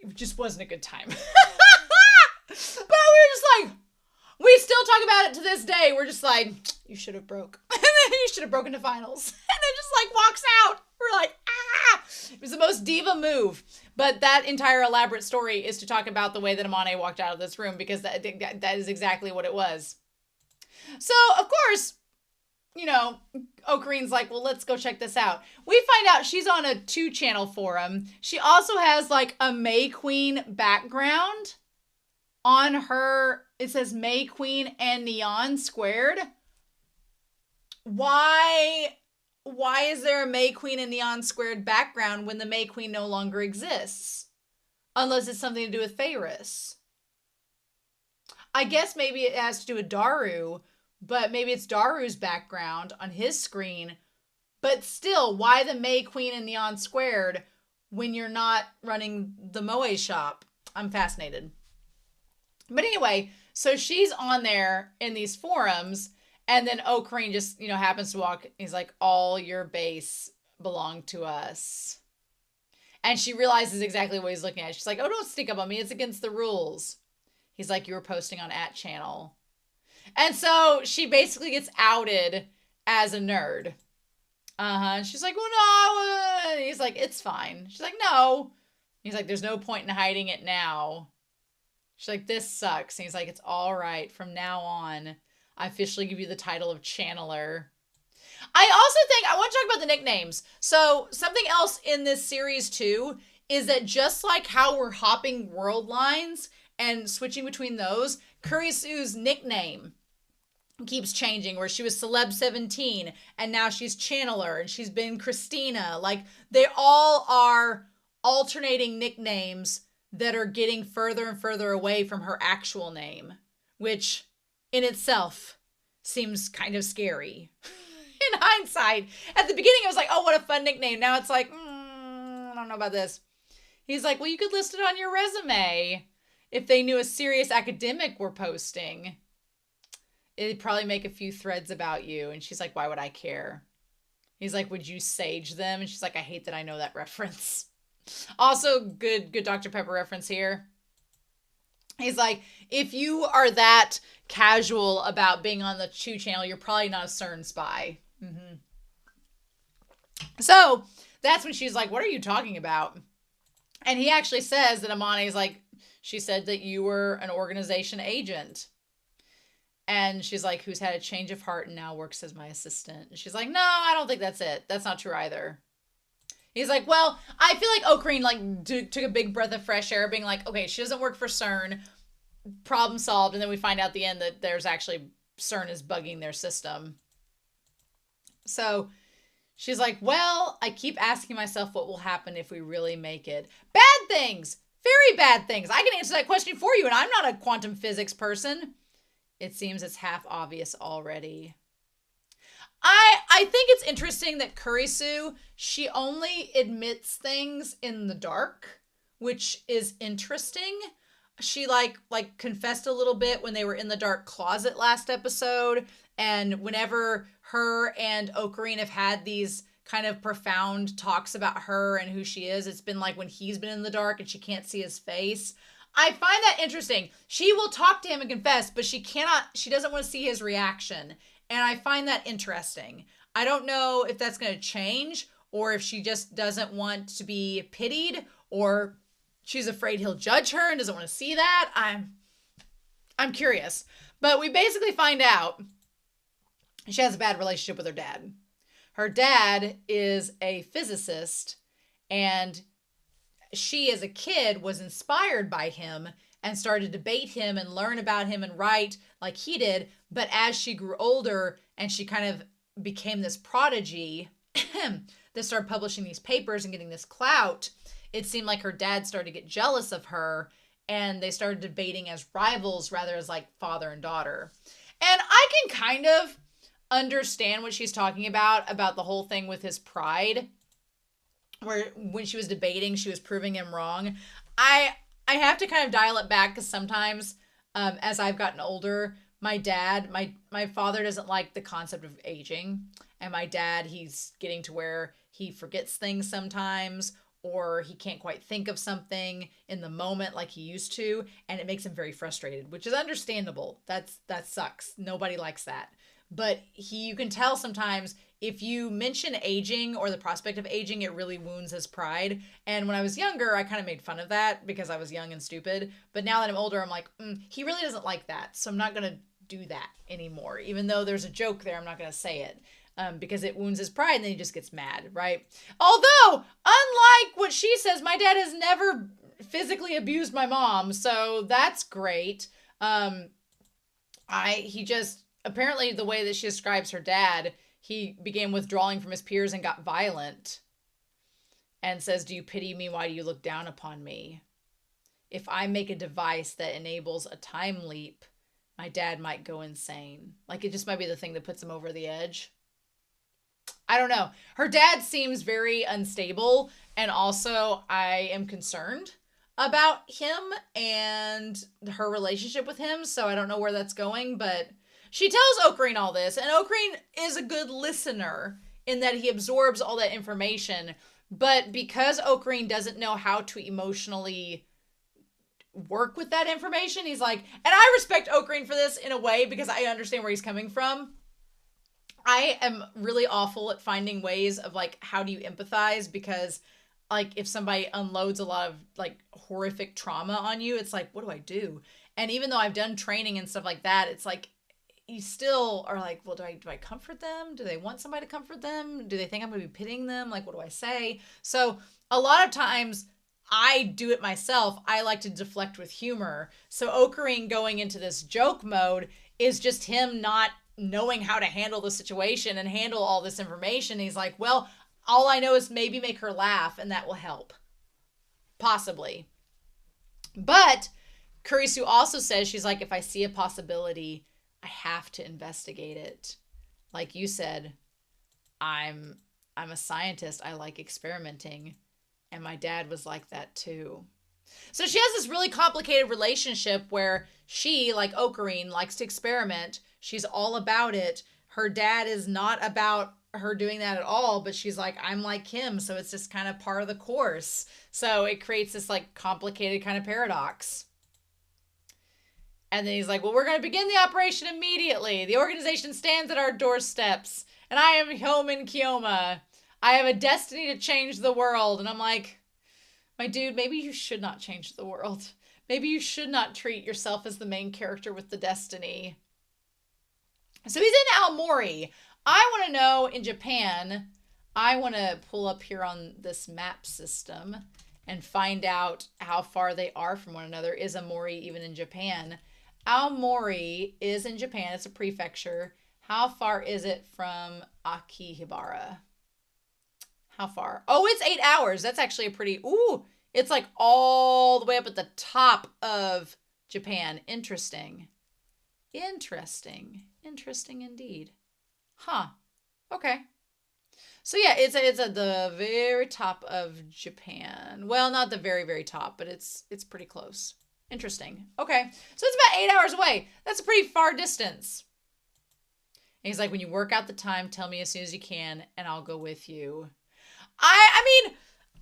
it just wasn't a good time. But we were just like, we still talk about it to this day. We're just like, you should have broke. And then you should have broken to finals. And then just like walks out. We're like, It was the most diva move. But that entire elaborate story is to talk about the way that Amane walked out of this room, because that is exactly what it was. So, of course, Okareen's like, well, let's go check this out. We find out she's on a 2-channel forum. She also has like a May Queen background on her. It says May Queen and Neon squared. Why is there a May Queen and Neon squared background when the May Queen no longer exists? Unless it's something to do with Ferris. I guess maybe it has to do with Daru, but maybe it's Daru's background on his screen. But still, why the May Queen and Neon squared when you're not running the Moe shop? I'm fascinated. But anyway, so she's on there in these forums, and then Okareen just, happens to walk. He's like, all your base belonged to us. And she realizes exactly what he's looking at. She's like, oh, don't stick up on me. It's against the rules. He's like, you were posting on @channel. And so she basically gets outed as a nerd. And she's like, well, no. And he's like, it's fine. She's like, no. He's like, there's no point in hiding it now. She's like, this sucks. And he's like, it's all right. From now on, I officially give you the title of channeler. I also think I want to talk about the nicknames. So something else in this series too is that just like how we're hopping world lines and switching between those, Kurisu's nickname keeps changing, where she was Celeb 17 and now she's Channeler and she's been Christina. Like, they all are alternating nicknames that are getting further and further away from her actual name, which in itself seems kind of scary. In hindsight, at the beginning I was like, oh, what a fun nickname. Now it's like, I don't know about this. He's like, well, you could list it on your resume if they knew a serious academic were posting. It'd probably make a few threads about you. And she's like, why would I care? He's like, would you sage them? And she's like, I hate that I know that reference. Also, good Dr. Pepper reference here. He's like, if you are that casual about being on the Chew channel, you're probably not a CERN spy. Mm-hmm. So that's when she's like, what are you talking about? And he actually says that Amani's like, she said that you were an organization agent. And she's like, who's had a change of heart and now works as my assistant. And she's like, no, I don't think that's it. That's not true either. He's like, well, I feel like Ocarine like took a big breath of fresh air being like, okay, she doesn't work for CERN. Problem solved. And then we find out at the end that there's actually CERN is bugging their system. So she's like, well, I keep asking myself what will happen if we really make it. Bad things. Very bad things. I can answer that question for you, and I'm not a quantum physics person. It seems it's half obvious already. I think it's interesting that Kurisu, she only admits things in the dark, which is interesting. She like confessed a little bit when they were in the dark closet last episode, and whenever her and Ocarine have had these kind of profound talks about her and who she is, it's been like when he's been in the dark and she can't see his face. I find that interesting. She will talk to him and confess, but she doesn't want to see his reaction. And I find that interesting. I don't know if that's going to change or if she just doesn't want to be pitied or she's afraid he'll judge her and doesn't want to see that. I'm curious. But we basically find out she has a bad relationship with her dad. Her dad is a physicist, and she as a kid was inspired by him and started to debate him and learn about him and write like he did. But as she grew older and she kind of became this prodigy that started publishing these papers and getting this clout, it seemed like her dad started to get jealous of her, and they started debating as rivals rather as like father and daughter. And I can kind of understand what she's talking about the whole thing with his pride, where when she was debating, she was proving him wrong. I have to kind of dial it back because sometimes as I've gotten older, my dad, my father doesn't like the concept of aging. And my dad, he's getting to where he forgets things sometimes, or he can't quite think of something in the moment like he used to. And it makes him very frustrated, which is understandable. That sucks. Nobody likes that. But you can tell sometimes if you mention aging or the prospect of aging, it really wounds his pride. And when I was younger, I kind of made fun of that because I was young and stupid. But now that I'm older, I'm like, he really doesn't like that. So I'm not going to do that anymore. Even though there's a joke there, I'm not going to say it because it wounds his pride and then he just gets mad, right? Although, unlike what she says, my dad has never physically abused my mom. So that's great. Apparently, the way that she describes her dad, he began withdrawing from his peers and got violent and says, do you pity me? Why do you look down upon me? If I make a device that enables a time leap, my dad might go insane. Like, it just might be the thing that puts him over the edge. I don't know. Her dad seems very unstable, and also I am concerned about him and her relationship with him, so I don't know where that's going, but she tells Ocarine all this, and Ocarine is a good listener in that he absorbs all that information. But because Ocarine doesn't know how to emotionally work with that information, he's like, and I respect Ocarine for this in a way because I understand where he's coming from. I am really awful at finding ways of like, how do you empathize? Because like if somebody unloads a lot of like horrific trauma on you, it's like, what do I do? And even though I've done training and stuff like that, it's like, you still are like, well, do I comfort them? Do they want somebody to comfort them? Do they think I'm going to be pitying them? Like, what do I say? So a lot of times I do it myself. I like to deflect with humor. So Ocarine going into this joke mode is just him not knowing how to handle the situation and handle all this information. He's like, well, all I know is maybe make her laugh and that will help. possibly. But Kurisu also says, she's like, if I see a possibility, I have to investigate it. Like you said, I'm a scientist. I like experimenting. And my dad was like that too. So she has this really complicated relationship where she, like Ocarine, likes to experiment. She's all about it. Her dad is not about her doing that at all, but she's like, I'm like him, so it's just kind of part of the course. So it creates this like complicated kind of paradox. And then he's like, well, we're going to begin the operation immediately. The organization stands at our doorsteps, and I am home in Kioma. I have a destiny to change the world. And I'm like, my dude, maybe you should not change the world. Maybe you should not treat yourself as the main character with the destiny. So he's in Aomori. I want to know in Japan, I want to pull up here on this map system and find out how far they are from one another. Is Aomori even in Japan? Aomori is in Japan. It's a prefecture. How far is it from Akihabara? How far? Oh, it's 8 hours. That's actually a pretty... Ooh, it's like all the way up at the top of Japan. Interesting. Interesting. Interesting indeed. Huh. Okay. So yeah, it's at the very top of Japan. Well, not the very, very top, but it's pretty close. Interesting. Okay. So it's about 8 hours away. That's a pretty far distance. And he's like, when you work out the time, tell me as soon as you can, and I'll go with you. I mean,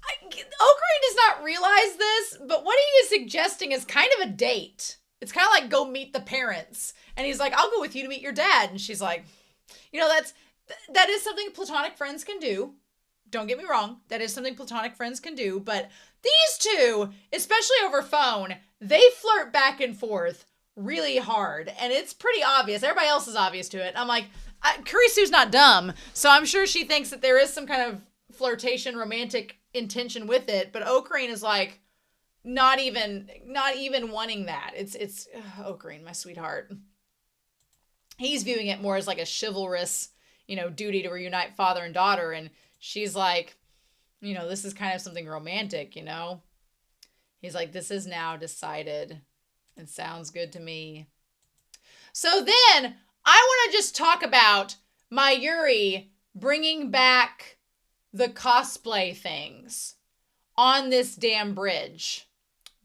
Ocarine does not realize this, but what he is suggesting is kind of a date. It's kind of like go meet the parents. And he's like, I'll go with you to meet your dad. And she's like, you know, that is something platonic friends can do. Don't get me wrong. That is something platonic friends can do. But these two, especially over phone, they flirt back and forth really hard. And it's pretty obvious. Everybody else is obvious to it. I'm like, Kurisu's not dumb. So I'm sure she thinks that there is some kind of flirtation, romantic intention with it. But Ocarine is like, not even wanting that. It's Ocarine, my sweetheart. He's viewing it more as like a chivalrous, duty to reunite father and daughter. And she's like, this is kind of something romantic, He's like, this is now decided and sounds good to me. So then I want to just talk about Mayuri bringing back the cosplay things on this damn bridge,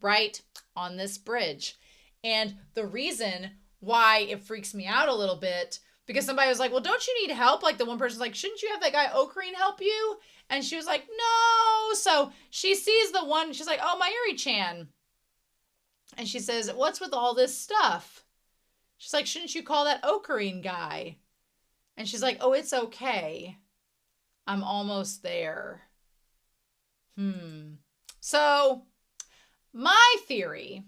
right? On this bridge. And the reason why it freaks me out a little bit, because somebody was like, well, don't you need help? Like the one person's like, shouldn't you have that guy Ocarine help you? And she was like, no. So she sees the one, she's like, oh, Mayuri-chan. And she says, what's with all this stuff? She's like, shouldn't you call that Ocarine guy? And she's like, oh, it's okay. I'm almost there. So my theory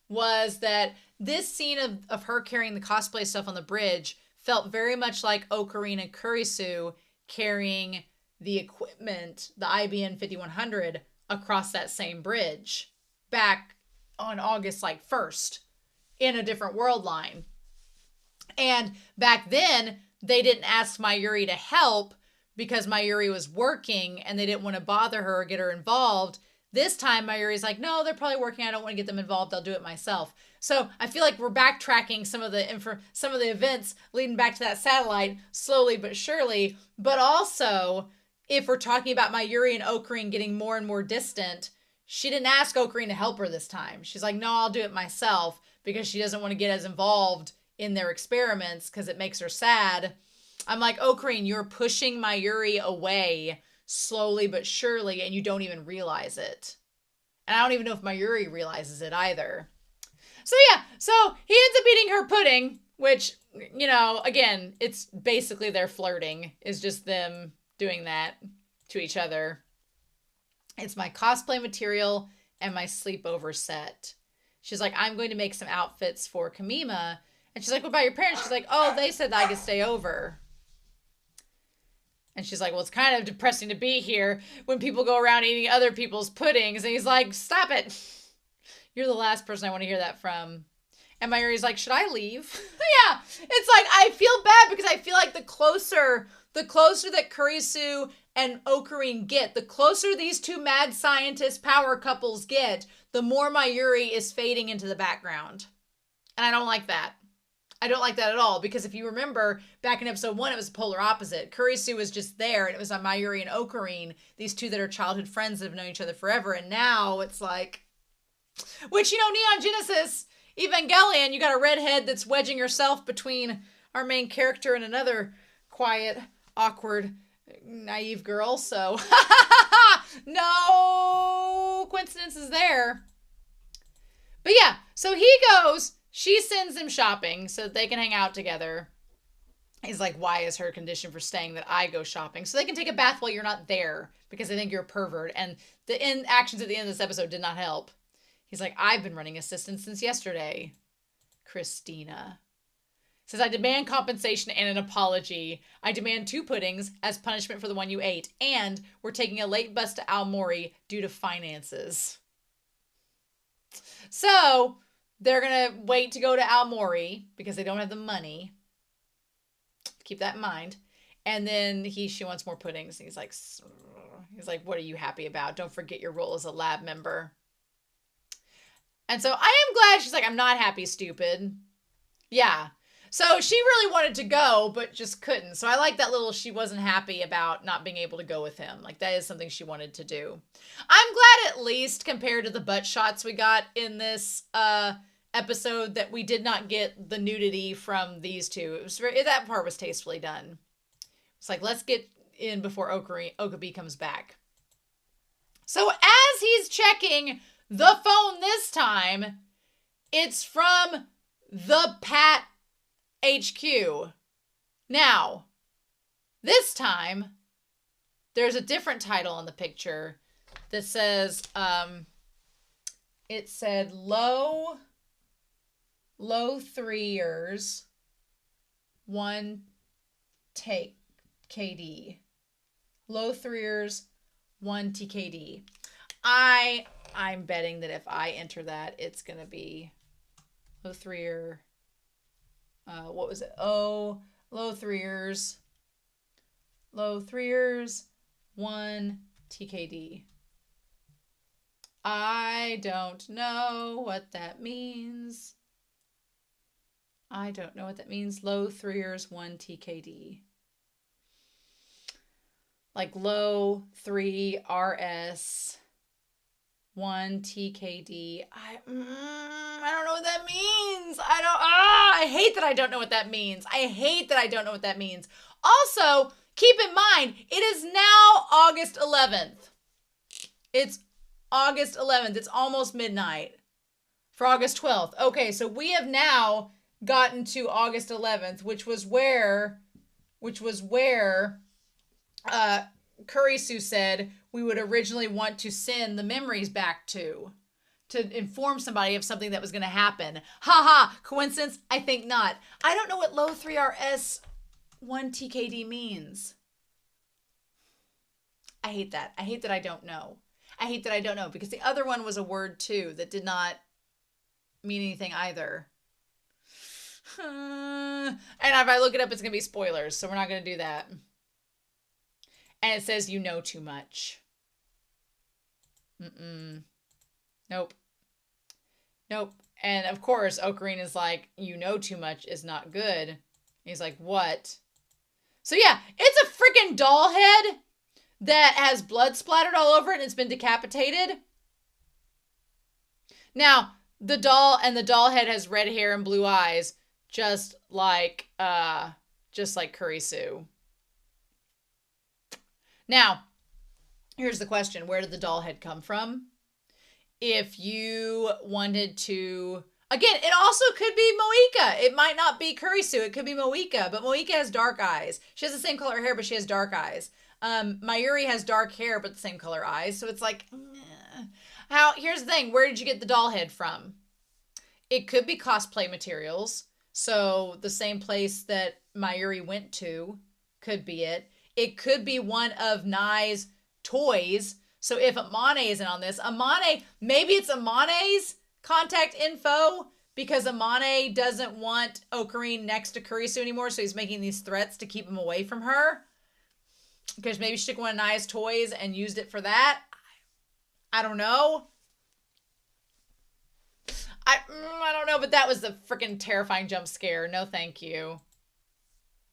was that this scene of her carrying the cosplay stuff on the bridge felt very much like Ocarine and Kurisu carrying the equipment, the IBN 5100, across that same bridge back on August 1st in a different world line. And back then, they didn't ask Mayuri to help because Mayuri was working and they didn't want to bother her or get her involved. This time, Mayuri's like, no, they're probably working. I don't want to get them involved. I'll do it myself. So I feel like we're backtracking some of the events leading back to that satellite slowly but surely. But also, if we're talking about Mayuri and Ocarine getting more and more distant, she didn't ask Ocarine to help her this time. She's like, no, I'll do it myself because she doesn't want to get as involved in their experiments because it makes her sad. I'm like, Ocarine, you're pushing Mayuri away slowly but surely, and you don't even realize it. And I don't even know if Mayuri realizes it either. So yeah, so he ends up eating her pudding, which, again, it's basically their flirting, is just them doing that to each other. It's my cosplay material and my sleepover set. She's like, I'm going to make some outfits for Kamima. And she's like, what about your parents? She's like, oh, they said that I could stay over. And she's like, well, it's kind of depressing to be here when people go around eating other people's puddings. And he's like, stop it. You're the last person I want to hear that from. And Mayuri's like, should I leave? Yeah. It's like, I feel bad because I feel like the closer the closer that Kurisu and Ocarine get, the closer these two mad scientist power couples get, the more Mayuri is fading into the background. And I don't like that. I don't like that at all, because if you remember, back in episode 1, it was the polar opposite. Kurisu was just there, and it was on Mayuri and Ocarine, these two that are childhood friends that have known each other forever, and now it's like... Which, you know, Neon Genesis, Evangelion, you got a redhead that's wedging herself between our main character and another quiet, awkward, naive girl, so... No coincidences there. But yeah, so he goes... She sends him shopping so that they can hang out together. He's like, why is her condition for staying that I go shopping? So they can take a bath while you're not there because they think you're a pervert. And the actions at the end of this episode did not help. He's like, I've been running assistance since yesterday. Christina says, I demand compensation and an apology. I demand 2 puddings as punishment for the one you ate. And we're taking a late bus to Aomori due to finances. So... they're going to wait to go to Aomori because they don't have the money. Keep that in mind. And then she wants more puddings. He's like, what are you happy about? Don't forget your role as a lab member. And so I am glad she's like, I'm not happy, stupid. Yeah. So she really wanted to go, but just couldn't. So I like that little, she wasn't happy about not being able to go with him. Like, that is something she wanted to do. I'm glad, at least compared to the butt shots we got in this episode, that we did not get the nudity from these two. It was that part was tastefully done. It's like, let's get in before Okabe comes back. So as he's checking the phone this time, it's from the Pat HQ. Now, this time, there's a different title on the picture that says, it said low 3ers, 1 take KD. Low 3ers, 1 TKD. I'm betting that if I enter that, it's going to be low 3er. What was it? Oh, low 3ers. Low 3ers, 1 TKD. I don't know what that means. I don't know what that means. Low 3ers, 1 TKD. Like low 3 RS, 1 TKD. I don't know what that means. I hate that I don't know what that means. I hate that I don't know what that means. Also, keep in mind, it is now August 11th. It's August 11th. It's almost midnight for August 12th. Okay, so we have now gotten to August 11th, which was where Kurisu said we would originally want to send the memories back to inform somebody of something that was going to happen. Haha, coincidence? I think not. I don't know what low 3RS 1 TKD means. I hate that. I hate that I don't know. I hate that I don't know, because the other one was a word too that did not mean anything either. And if I look it up, it's going to be spoilers, so we're not going to do that. And it says, you know too much. Nope. And of course, Ocarina is like, you know too much is not good. And he's like, what? So yeah, it's a freaking doll head that has blood splattered all over it and it's been decapitated. Now, the doll head has red hair and blue eyes, just like Kurisu. Now, here's the question. Where did the doll head come from? If you wanted to... Again, it also could be Moika. It might not be Kurisu. It could be Moika. But Moika has dark eyes. She has the same color hair, but she has dark eyes. Mayuri has dark hair, but the same color eyes. So it's like... Here's the thing. Where did you get the doll head from? It could be cosplay materials. So the same place that Mayuri went to could be it. It could be one of Nai's toys. So if Amane isn't on this, maybe it's Amane's contact info, because Amane doesn't want Ocarine next to Kurisu anymore, so he's making these threats to keep him away from her. Because maybe she took one of Naya's toys and used it for that. I don't know. I don't know, but that was a freaking terrifying jump scare. No, thank you.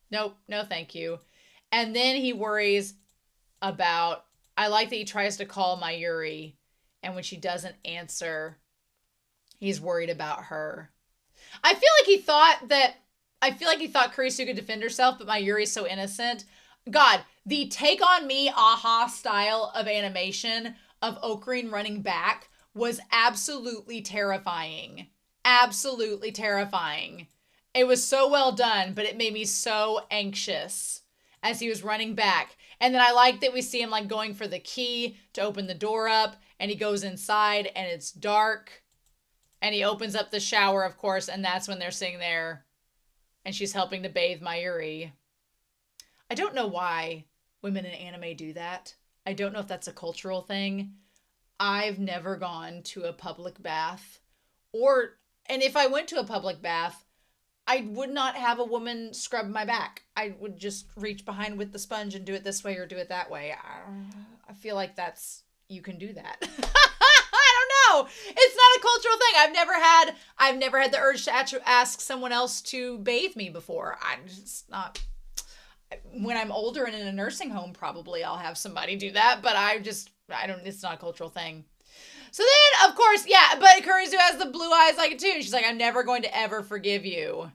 Nope, no, thank you. And then he worries about, I like that he tries to call Mayuri, and when she doesn't answer, he's worried about her. I feel like he thought Kurisu could defend herself, but Mayuri's so innocent. God, the take on me aha style of animation of Ocarine running back was absolutely terrifying. Absolutely terrifying. It was so well done, but it made me so anxious as he was running back. And then I like that we see him like going for the key to open the door up, and he goes inside and it's dark. And he opens up the shower, of course, and that's when they're sitting there and she's helping to bathe Mayuri. I don't know why women in anime do that. I don't know if that's a cultural thing. I've never gone to a public bath, and if I went to a public bath, I would not have a woman scrub my back. I would just reach behind with the sponge and do it this way or do it that way. I feel like you can do that. I don't know. It's not a cultural thing. I've never had the urge to ask someone else to bathe me before. When I'm older and in a nursing home, probably I'll have somebody do that, but it's not a cultural thing. So then, of course, yeah, but Kurisu has the blue eyes like it too. She's like, I'm never going to ever forgive you.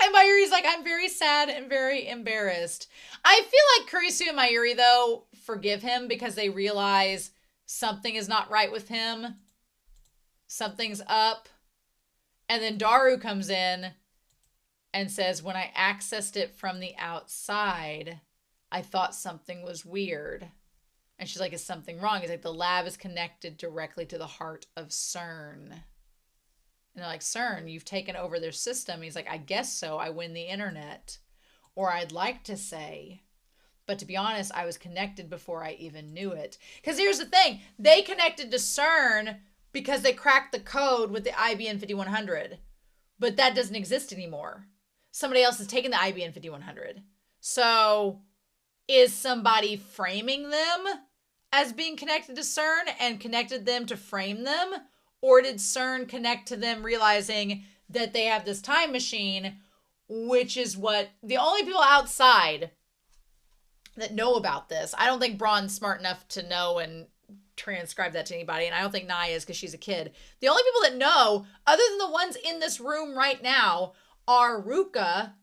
And Mayuri's like, I'm very sad and very embarrassed. I feel like Kurisu and Mayuri, though, forgive him because they realize something is not right with him. Something's up. And then Daru comes in and says, when I accessed it from the outside, I thought something was weird. And she's like, is something wrong? He's like, the lab is connected directly to the heart of CERN. And they're like, CERN, you've taken over their system. He's like, I guess so. I win the internet. Or I'd like to say. But to be honest, I was connected before I even knew it. Because here's the thing. They connected to CERN because they cracked the code with the IBM 5100. But that doesn't exist anymore. Somebody else has taken the IBM 5100. So is somebody framing them as being connected to CERN and connected them to frame them? Or did CERN connect to them realizing that they have this time machine, which is what the only people outside that know about this. I don't think Braun's smart enough to know and transcribe that to anybody, and I don't think Naya is because she's a kid. The only people that know, other than the ones in this room right now, are Ruka,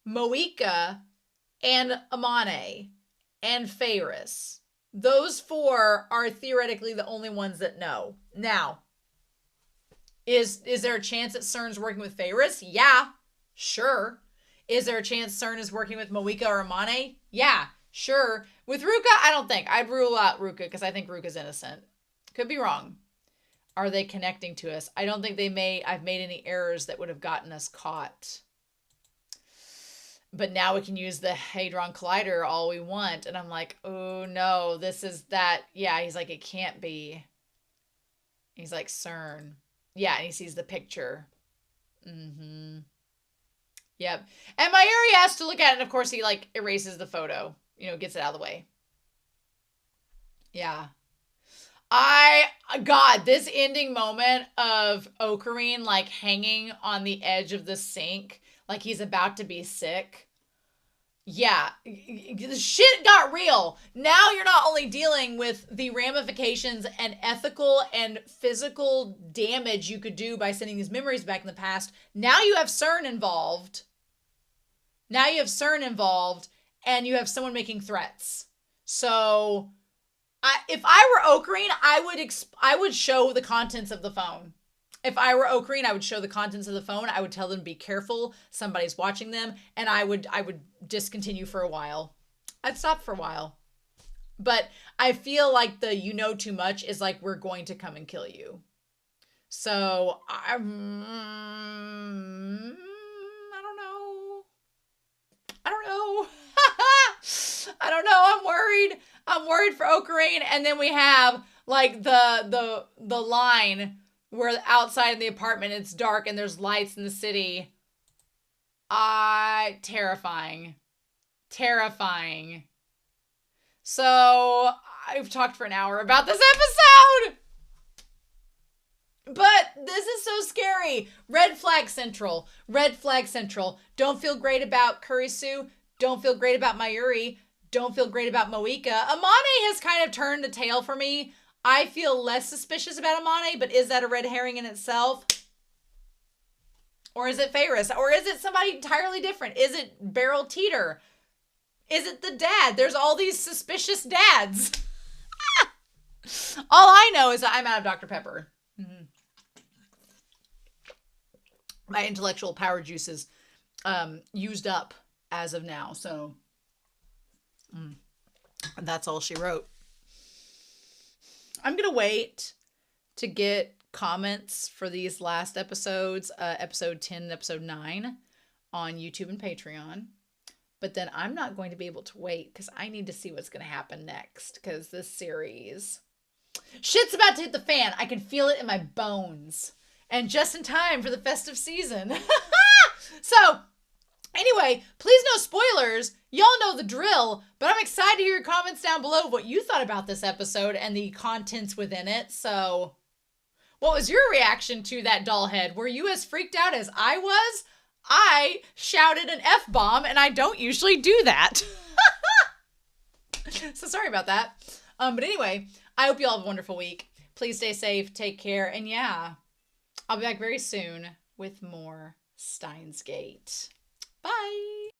Moika, and Amane, and Ferris. Those four are theoretically the only ones that know. Now, is there a chance that CERN's working with Ferris? Yeah, sure. Is there a chance CERN is working with Moika or Amane? Yeah, sure. With Ruka, I don't think. I'd rule out Ruka because I think Ruka's innocent. Could be wrong. Are they connecting to us? I don't think I've made any errors that would have gotten us caught. But now we can use the Hadron Collider all we want. And I'm like, oh no, this is that. Yeah, he's like, it can't be. He's like, CERN. Yeah, and he sees the picture. Mm-hmm. Yep. And Mayuri has to look at it, and of course he like erases the photo. Gets it out of the way. Yeah. God, this ending moment of Ocarine like hanging on the edge of the sink, like he's about to be sick. Yeah, the shit got real. Now you're not only dealing with the ramifications and ethical and physical damage you could do by sending these memories back in the past. Now you have CERN involved. And you have someone making threats. So if I were Ocarine, I would show the contents of the phone. If I were Ocarine, I would show the contents of the phone. I would tell them to be careful. Somebody's watching them. And I would discontinue for a while. I'd stop for a while. But I feel like the you know too much is like, we're going to come and kill you. So I don't know. I don't know. I'm worried for Ocarine. And then we have like the line where outside in the apartment it's dark and there's lights in the city. Terrifying. So I've talked for an hour about this episode. But this is so scary. Red flag central. Red flag central. Don't feel great about Kurisu. Don't feel great about Mayuri. Don't feel great about Moika. Amane has kind of turned the tail for me. I feel less suspicious about Amane, but is that a red herring in itself? Or is it Ferris? Or is it somebody entirely different? Is it Beryl Teeter? Is it the dad? There's all these suspicious dads. All I know is that I'm out of Dr. Pepper. Mm-hmm. My intellectual power juices used up as of now. So that's all she wrote. I'm going to wait to get comments for these last episodes, episode 10 and episode 9 on YouTube and Patreon. But then I'm not going to be able to wait because I need to see what's going to happen next, because this series, shit's about to hit the fan. I can feel it in my bones. And just in time for the festive season. So, anyway, please no spoilers. Y'all know the drill, but I'm excited to hear your comments down below what you thought about this episode and the contents within it. So, what was your reaction to that doll head? Were you as freaked out as I was? I shouted an F-bomb, and I don't usually do that. So sorry about that. But anyway, I hope you all have a wonderful week. Please stay safe, take care, and yeah, I'll be back very soon with more Steins Gate. Bye!